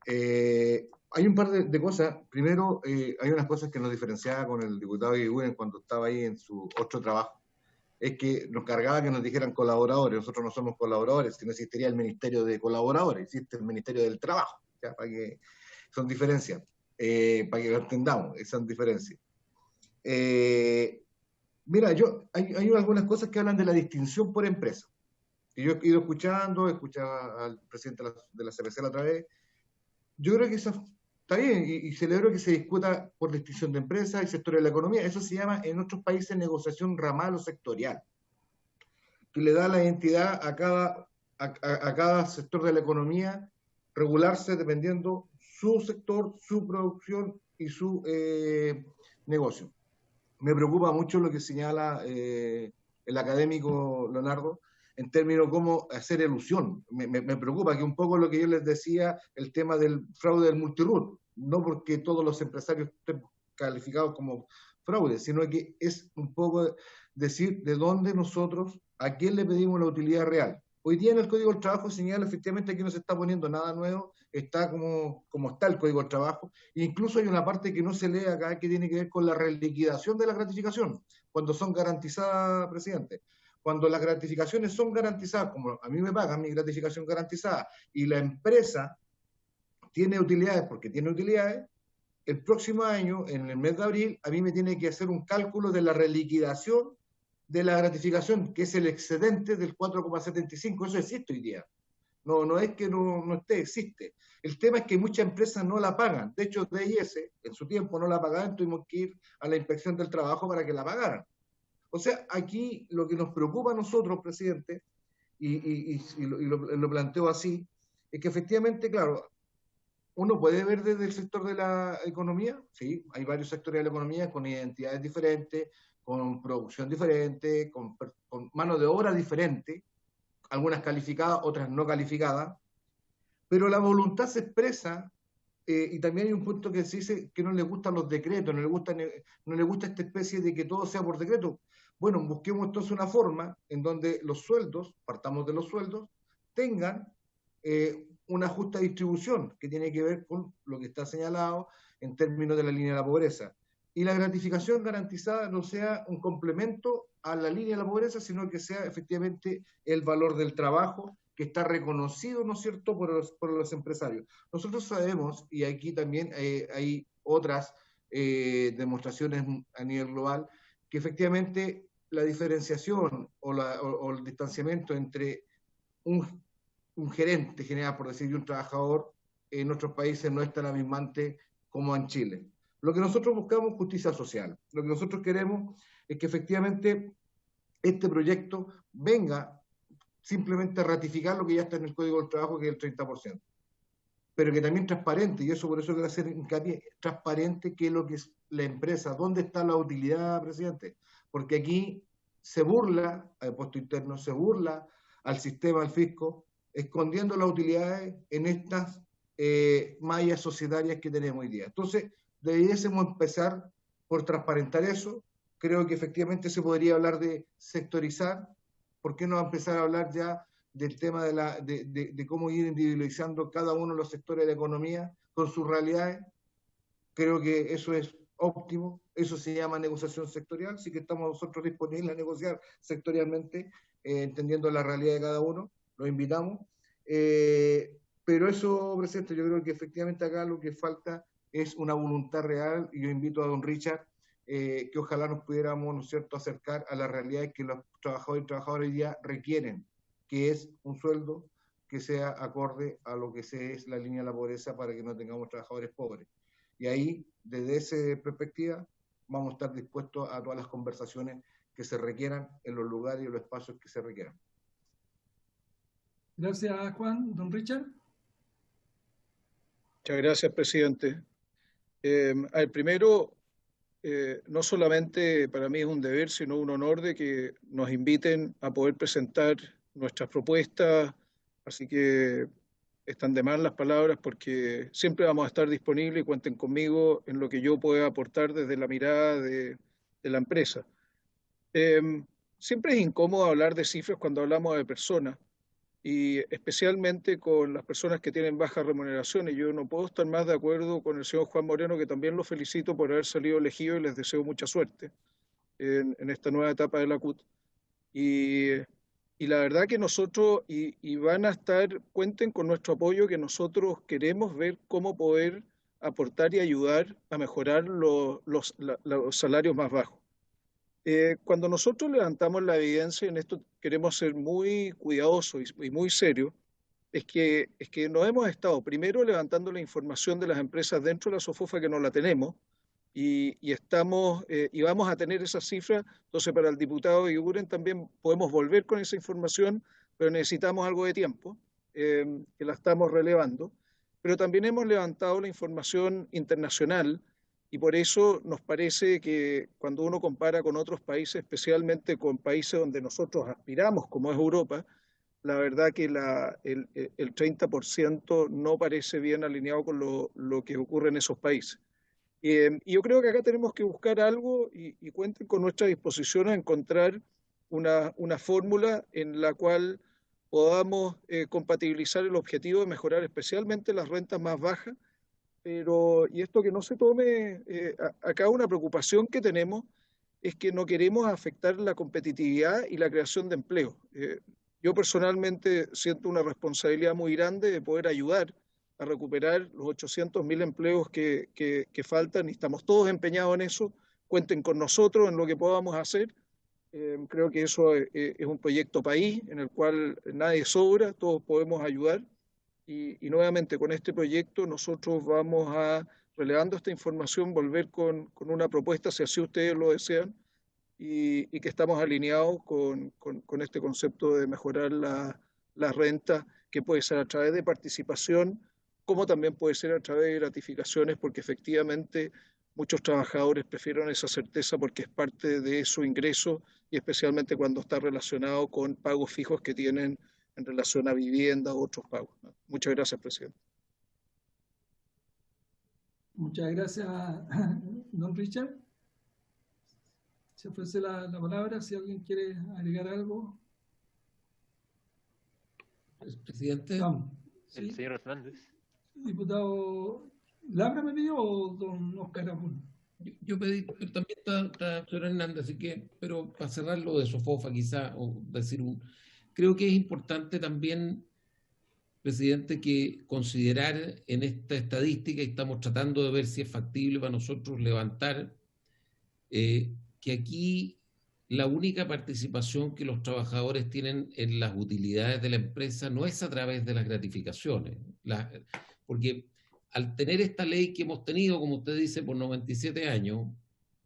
Hay un par de cosas. Primero, hay unas cosas que nos diferenciaba con el diputado Eguiguren cuando estaba ahí en su otro trabajo. Es que nos cargaba que nos dijeran colaboradores. Nosotros no somos colaboradores, si no existiría el Ministerio de Colaboradores, existe el Ministerio del Trabajo. ¿Ya? Para que son diferencias, para que lo entendamos, esas diferencias. Mira, hay algunas cosas que hablan de la distinción por empresa. Y yo he ido escuchaba al presidente de la CPC la otra vez. Yo creo que eso está bien y celebro que se discuta por distinción de empresas y sectores de la economía. Eso se llama en otros países negociación ramal o sectorial, que le da la identidad a cada sector de la economía regularse dependiendo su sector, su producción y su negocio. Me preocupa mucho lo que señala el académico Leonardo en términos de cómo hacer elusión. Me preocupa que un poco lo que yo les decía, el tema del fraude del multiroot, no porque todos los empresarios estén calificados como fraude, sino que es un poco decir de dónde nosotros, a quién le pedimos la utilidad real. Hoy día en el Código del Trabajo señala efectivamente que no se está poniendo nada nuevo, está como está el Código del Trabajo, e incluso hay una parte que no se lee acá que tiene que ver con la reliquidación de la gratificación, cuando son garantizadas, presidente. Cuando las gratificaciones son garantizadas, como a mí me pagan mi gratificación garantizada, y la empresa tiene utilidades porque tiene utilidades, el próximo año, en el mes de abril, a mí me tiene que hacer un cálculo de la reliquidación de la gratificación, que es el excedente del 4,75. Eso existe hoy día. No es que no esté, existe. El tema es que muchas empresas no la pagan. De hecho, DIS en su tiempo no la pagaban, tuvimos que ir a la Inspección del Trabajo para que la pagaran. O sea, aquí lo que nos preocupa a nosotros, presidente, y lo planteo así, es que efectivamente, claro, uno puede ver desde el sector de la economía, sí, hay varios sectores de la economía con identidades diferentes, con producción diferente, con mano de obra diferente, algunas calificadas, otras no calificadas, pero la voluntad se expresa, y también hay un punto que se dice que no le gustan los decretos, no le gusta esta especie de que todo sea por decreto. Bueno, busquemos entonces una forma en donde los sueldos, partamos de los sueldos, tengan una justa distribución que tiene que ver con lo que está señalado en términos de la línea de la pobreza. Y la gratificación garantizada no sea un complemento a la línea de la pobreza, sino que sea efectivamente el valor del trabajo que está reconocido, ¿no es cierto?, por los empresarios. Nosotros sabemos, y aquí también hay otras demostraciones a nivel global, que efectivamente la diferenciación o el distanciamiento entre un gerente general, por decir, y un trabajador en nuestros países no es tan abismante como en Chile. Lo que nosotros buscamos es justicia social. Lo que nosotros queremos es que efectivamente este proyecto venga simplemente a ratificar lo que ya está en el Código del Trabajo, que es el 30%. Pero que también transparente, y eso por eso quiero hacer hincapié, transparente qué es lo que es la empresa, dónde está la utilidad, presidente. Porque aquí se burla al impuesto interno, se burla al sistema, al fisco, escondiendo las utilidades en estas mallas societarias que tenemos hoy día. Entonces, deberíamos empezar por transparentar eso. Creo que efectivamente se podría hablar de sectorizar. ¿Por qué no empezar a hablar ya del tema de cómo ir individualizando cada uno de los sectores de la economía con sus realidades? Creo que eso es óptimo. Eso se llama negociación sectorial. Sí que estamos nosotros disponibles a negociar sectorialmente, entendiendo la realidad de cada uno. Los invitamos. Pero eso, presidente, yo creo que efectivamente acá lo que falta es una voluntad real, y yo invito a don Richard que ojalá nos pudiéramos, ¿no es cierto?, acercar a la realidad que los trabajadores y trabajadoras hoy día requieren, que es un sueldo que sea acorde a lo que es la línea de la pobreza, para que no tengamos trabajadores pobres. Y ahí, desde esa perspectiva, vamos a estar dispuestos a todas las conversaciones que se requieran en los lugares y en los espacios que se requieran. Gracias, Juan. Don Richard. Muchas gracias, presidente. Primero, no solamente para mí es un deber, sino un honor de que nos inviten a poder presentar nuestras propuestas, así que están de más las palabras, porque siempre vamos a estar disponibles y cuenten conmigo en lo que yo pueda aportar desde la mirada de la empresa. Siempre es incómodo hablar de cifras cuando hablamos de personas, y especialmente con las personas que tienen bajas remuneraciones. Yo no puedo estar más de acuerdo con el señor Juan Moreno, que también lo felicito por haber salido elegido y les deseo mucha suerte en esta nueva etapa de la CUT. Y la verdad que nosotros, y van a estar, cuenten con nuestro apoyo, que nosotros queremos ver cómo poder aportar y ayudar a mejorar los salarios más bajos. Cuando nosotros levantamos la evidencia, en esto queremos ser muy cuidadosos y muy serios, es que nos hemos estado primero levantando la información de las empresas dentro de la SOFOFA, que no la tenemos, y vamos a tener esa cifra. Entonces, para el diputado Eguiguren también podemos volver con esa información, pero necesitamos algo de tiempo, que la estamos relevando. Pero también hemos levantado la información internacional, y por eso nos parece que cuando uno compara con otros países, especialmente con países donde nosotros aspiramos, como es Europa, la verdad que el 30% no parece bien alineado con lo que ocurre en esos países. Y yo creo que acá tenemos que buscar algo, y cuenten con nuestra disposición a encontrar una fórmula en la cual podamos compatibilizar el objetivo de mejorar especialmente las rentas más bajas. Y esto que no se tome, acá una preocupación que tenemos es que no queremos afectar la competitividad y la creación de empleo. Yo personalmente siento una responsabilidad muy grande de poder ayudar a recuperar los 800.000 empleos que faltan, y estamos todos empeñados en eso. Cuenten con nosotros en lo que podamos hacer, Creo que eso es un proyecto país en el cual nadie sobra, todos podemos ayudar. Y nuevamente con este proyecto nosotros vamos a, relevando esta información, volver con una propuesta, si así ustedes lo desean, y que estamos alineados con este concepto de mejorar la renta, que puede ser a través de participación, como también puede ser a través de gratificaciones, porque efectivamente muchos trabajadores prefieren esa certeza porque es parte de su ingreso y especialmente cuando está relacionado con pagos fijos que tienen en relación a vivienda u otros pagos, ¿no? Muchas gracias, presidente. Muchas gracias, don Richard. Se ofrece la palabra si alguien quiere agregar algo. Presidente. ¿Sí? El señor Hernández. Diputado Labra me pidió o don Oscar Abún. Yo pedí, pero también está el señor Hernández, así que, pero para cerrar lo de Sofofa quizá, o decir creo que es importante también, presidente, que considerar en esta estadística, y estamos tratando de ver si es factible para nosotros levantar, que aquí la única participación que los trabajadores tienen en las utilidades de la empresa no es a través de las gratificaciones, porque al tener esta ley que hemos tenido, como usted dice, por 97 años,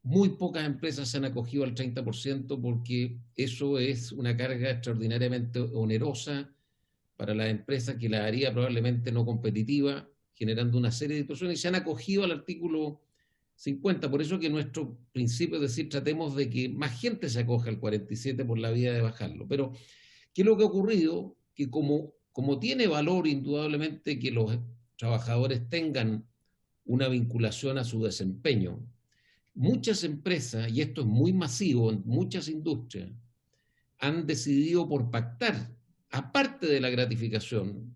muy pocas empresas se han acogido al 30% porque eso es una carga extraordinariamente onerosa para las empresas que la haría probablemente no competitiva, generando una serie de distorsiones, y se han acogido al artículo 50. Por eso que nuestro principio es decir, tratemos de que más gente se acoja al 47 por la vía de bajarlo. Pero, ¿qué es lo que ha ocurrido? Que como tiene valor indudablemente que los trabajadores tengan una vinculación a su desempeño, muchas empresas, y esto es muy masivo en muchas industrias, han decidido por pactar, aparte de la gratificación,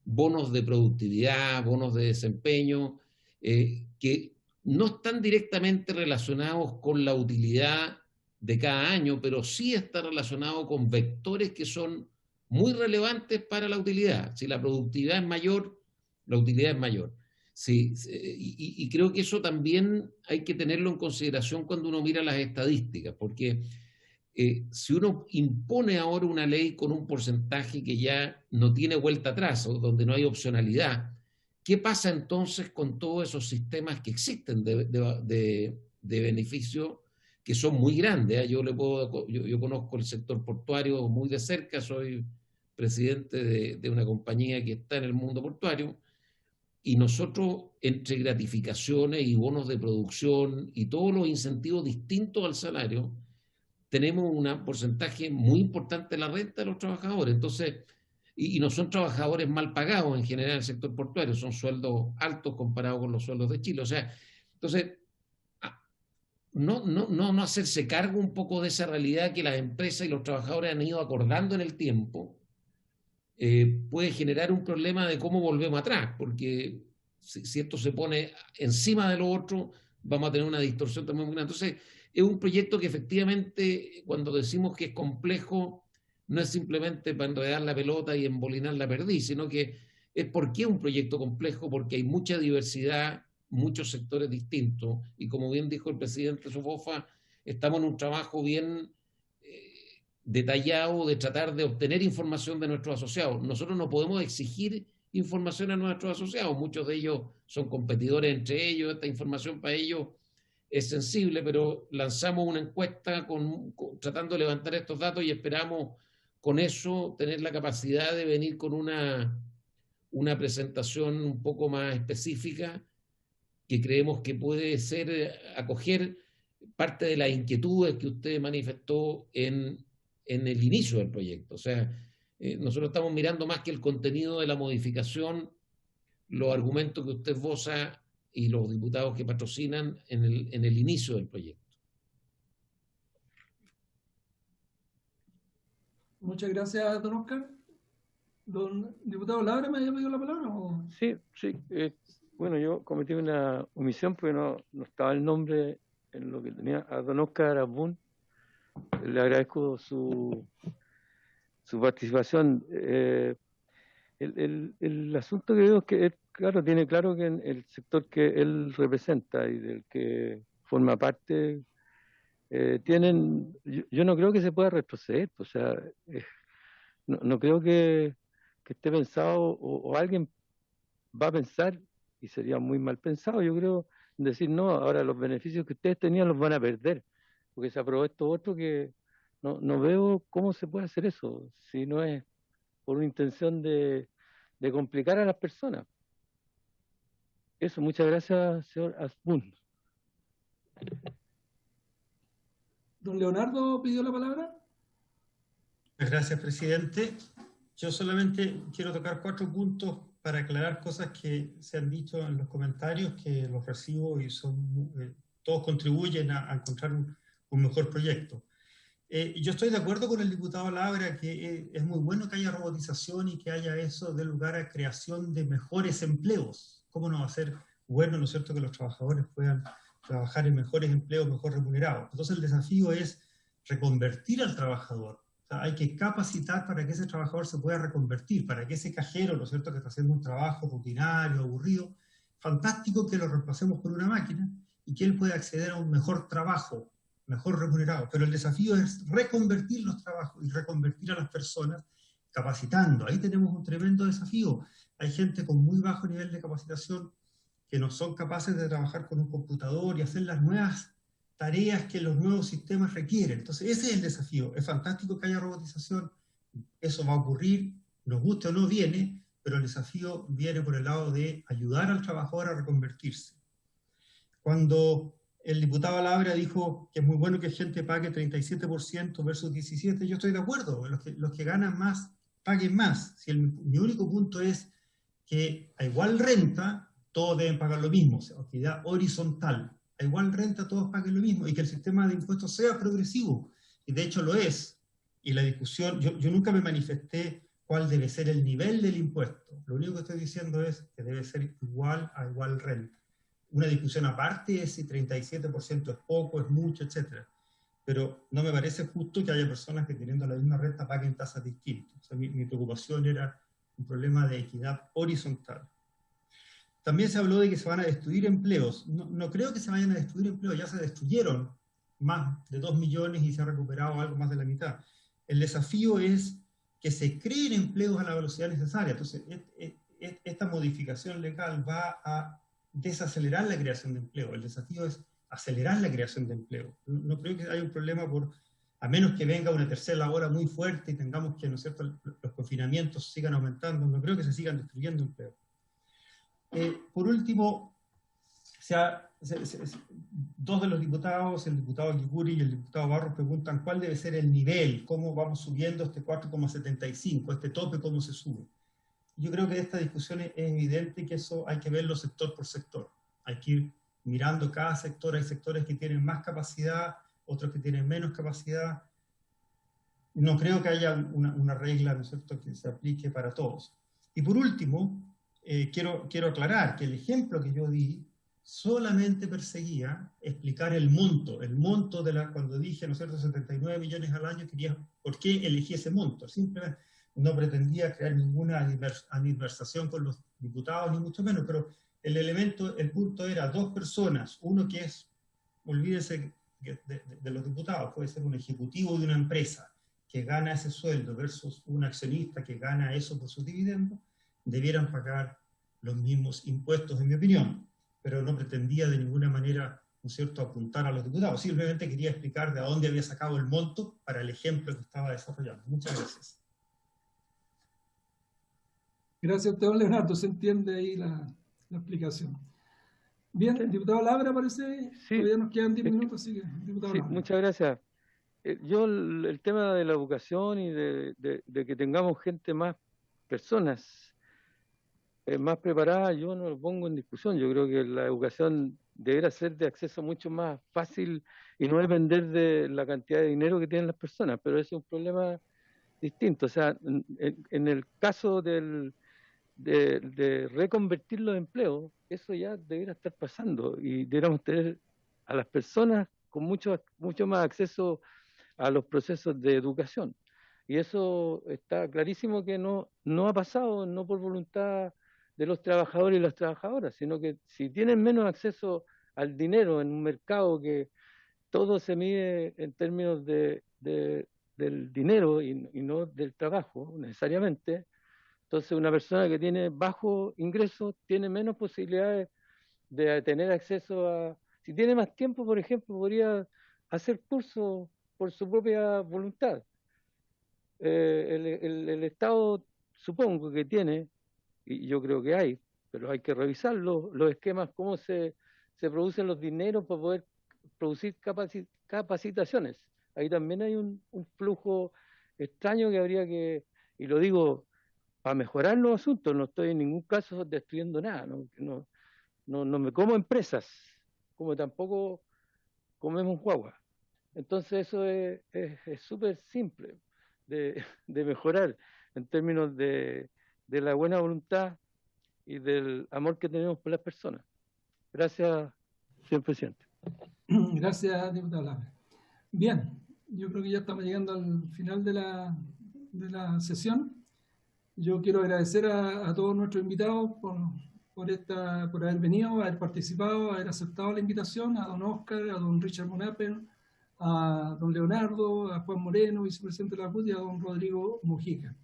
bonos de productividad, bonos de desempeño, que no están directamente relacionados con la utilidad de cada año, pero sí está relacionado con vectores que son muy relevantes para la utilidad. Si la productividad es mayor, la utilidad es mayor. Sí, y creo que eso también hay que tenerlo en consideración cuando uno mira las estadísticas, porque si uno impone ahora una ley con un porcentaje que ya no tiene vuelta atrás, o donde no hay opcionalidad, ¿qué pasa entonces con todos esos sistemas que existen de beneficio que son muy grandes? Yo conozco el sector portuario muy de cerca, soy presidente de una compañía que está en el mundo portuario, y nosotros, entre gratificaciones y bonos de producción y todos los incentivos distintos al salario, tenemos un porcentaje muy importante de la renta de los trabajadores. Entonces, y no son trabajadores mal pagados en general en el sector portuario, son sueldos altos comparados con los sueldos de Chile. O sea, entonces, no hacerse cargo un poco de esa realidad que las empresas y los trabajadores han ido acordando en el tiempo, puede generar un problema de cómo volvemos atrás, porque si esto se pone encima de lo otro, vamos a tener una distorsión también muy grande. Entonces, es un proyecto que efectivamente, cuando decimos que es complejo, no es simplemente para enredar la pelota y embolinar la perdiz, sino que es porque es un proyecto complejo, porque hay mucha diversidad, muchos sectores distintos, y como bien dijo el presidente Sofofa, estamos en un trabajo bien detallado de tratar de obtener información de nuestros asociados. Nosotros no podemos exigir información a nuestros asociados, muchos de ellos son competidores entre ellos, esta información para ellos es sensible, pero lanzamos una encuesta tratando de levantar estos datos y esperamos con eso tener la capacidad de venir con una presentación un poco más específica que creemos que puede ser acoger parte de las inquietudes que usted manifestó en el inicio del proyecto. O sea, nosotros estamos mirando más que el contenido de la modificación, los argumentos que usted esboza y los diputados que patrocinan en el inicio del proyecto. Muchas gracias, don Oscar. Don diputado Labra, ¿me había pedido la palabra? ¿O? Sí. Bueno, yo cometí una omisión porque no estaba el nombre en lo que tenía a don Oscar Abún. Le agradezco su participación. El asunto que veo es que, tiene claro que en el sector que él representa y del que forma parte, yo no creo que se pueda retroceder, o sea, no creo que esté pensado o alguien va a pensar, y sería muy mal pensado, yo creo, en decir, no, ahora los beneficios que ustedes tenían los van a perder, porque se aprobó esto otro que no veo cómo se puede hacer eso, si no es por una intención de complicar a las personas. Eso, muchas gracias, señor Asbun. Don Leonardo pidió la palabra. Gracias, presidente. Yo solamente quiero tocar 4 puntos para aclarar cosas que se han dicho en los comentarios, que los recibo y todos contribuyen a encontrar un mejor proyecto. Yo estoy de acuerdo con el diputado Labra que es muy bueno que haya robotización y que haya eso de lugar a creación de mejores empleos. ¿Cómo no va a ser bueno, no es cierto, que los trabajadores puedan trabajar en mejores empleos, mejor remunerados? Entonces el desafío es reconvertir al trabajador. O sea, hay que capacitar para que ese trabajador se pueda reconvertir, para que ese cajero, ¿no es cierto?, que está haciendo un trabajo rutinario, aburrido, fantástico que lo reemplacemos por una máquina y que él pueda acceder a un mejor trabajo, mejor remunerado. Pero el desafío es reconvertir los trabajos y reconvertir a las personas capacitando. Ahí tenemos un tremendo desafío. Hay gente con muy bajo nivel de capacitación que no son capaces de trabajar con un computador y hacer las nuevas tareas que los nuevos sistemas requieren. Entonces ese es el desafío. Es fantástico que haya robotización, eso va a ocurrir, nos guste o no viene, pero el desafío viene por el lado de ayudar al trabajador a reconvertirse. Cuando el diputado Labra dijo que es muy bueno que gente pague 37% versus 17%, yo estoy de acuerdo, los que ganan más paguen más. Si mi único punto es que a igual renta todos deben pagar lo mismo, o sea, actividad horizontal. A igual renta todos paguen lo mismo y que el sistema de impuestos sea progresivo. Y de hecho lo es. Y la discusión, yo nunca me manifesté cuál debe ser el nivel del impuesto. Lo único que estoy diciendo es que debe ser igual a igual renta. Una discusión aparte es si 37% es poco, es mucho, etc. Pero no me parece justo que haya personas que teniendo la misma renta paguen tasas distintas. O sea, mi preocupación era un problema de equidad horizontal. También se habló de que se van a destruir empleos. No creo que se vayan a destruir empleos, ya se destruyeron más de 2 millones y se ha recuperado algo más de la mitad. El desafío es que se creen empleos a la velocidad necesaria. Entonces, esta modificación legal va a desacelerar la creación de empleo. El desafío es acelerar la creación de empleo. No creo que haya un problema a menos que venga una tercera ola muy fuerte y tengamos que, ¿no es cierto?, los confinamientos sigan aumentando, no creo que se sigan destruyendo empleos. Por último, dos de los diputados, el diputado Kikuri y el diputado Barros, preguntan cuál debe ser el nivel, cómo vamos subiendo este 4,75, este tope, cómo se sube. Yo creo que de esta discusión es evidente que eso hay que verlo sector por sector. Hay que ir mirando cada sector. Hay sectores que tienen más capacidad, otros que tienen menos capacidad. No creo que haya una regla, ¿no es cierto?, que se aplique para todos. Y por último, quiero aclarar que el ejemplo que yo di solamente perseguía explicar el monto cuando dije, ¿no es cierto?, 79 millones al año, quería por qué elegí ese monto. Simplemente no pretendía crear ninguna animadversación con los diputados, ni mucho menos, pero el punto era 2 personas, uno que es, olvídese de los diputados, puede ser un ejecutivo de una empresa que gana ese sueldo versus un accionista que gana eso por sus dividendos, debieran pagar los mismos impuestos, en mi opinión, pero no pretendía de ninguna manera, ¿no es cierto?, apuntar a los diputados. Simplemente quería explicar de dónde había sacado el monto para el ejemplo que estaba desarrollando. Muchas gracias. Gracias a usted, don Leonardo. Se entiende ahí la explicación. Bien, el diputado Labra parece, sí. Todavía nos quedan 10 minutos, así que diputado Labra. Muchas gracias. Yo el tema de la educación y de que tengamos personas más preparadas, yo no lo pongo en discusión. Yo creo que la educación debería ser de acceso mucho más fácil y no depender de la cantidad de dinero que tienen las personas, pero ese es un problema distinto. O sea, en el caso de reconvertir los empleos, eso ya debería estar pasando y deberíamos tener a las personas con mucho más acceso a los procesos de educación. Y eso está clarísimo que no ha pasado, no por voluntad de los trabajadores y las trabajadoras, sino que si tienen menos acceso al dinero en un mercado que todo se mide en términos del dinero y no del trabajo necesariamente. Entonces una persona que tiene bajo ingreso tiene menos posibilidades de tener acceso a... Si tiene más tiempo, por ejemplo, podría hacer cursos por su propia voluntad. El Estado supongo que tiene, y yo creo que hay, pero hay que revisar los esquemas, cómo se producen los dineros para poder producir capacitaciones. Ahí también hay un flujo extraño que habría que, y lo digo para mejorar los asuntos, no estoy en ningún caso destruyendo nada, no me como empresas, como tampoco comemos guagua. Entonces eso es súper simple de mejorar en términos de la buena voluntad y del amor que tenemos por las personas. Gracias, señor presidente. Gracias, diputado Labre. Bien, yo creo que ya estamos llegando al final de la sesión. Yo quiero agradecer a todos nuestros invitados por haber venido, haber participado, haber aceptado la invitación, a don Oscar, a don Richard Monapen, a don Leonardo, a Juan Moreno, vicepresidente de la CUT, y a don Rodrigo Mujica.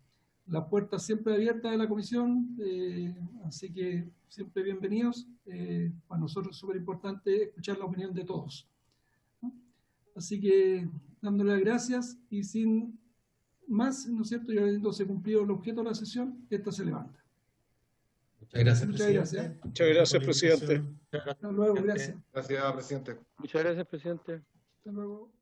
Las puertas siempre abiertas de la comisión, así que siempre bienvenidos. Para nosotros es súper importante escuchar la opinión de todos, ¿no? Así que dándole las gracias y sin más, ¿no es cierto? Y habiéndose cumplido el objeto de la sesión, esta se levanta. Muchas gracias, Muchas gracias. Muchas gracias, presidente. Hasta luego, gracias. Gracias, presidente. Muchas gracias, presidente. Hasta luego.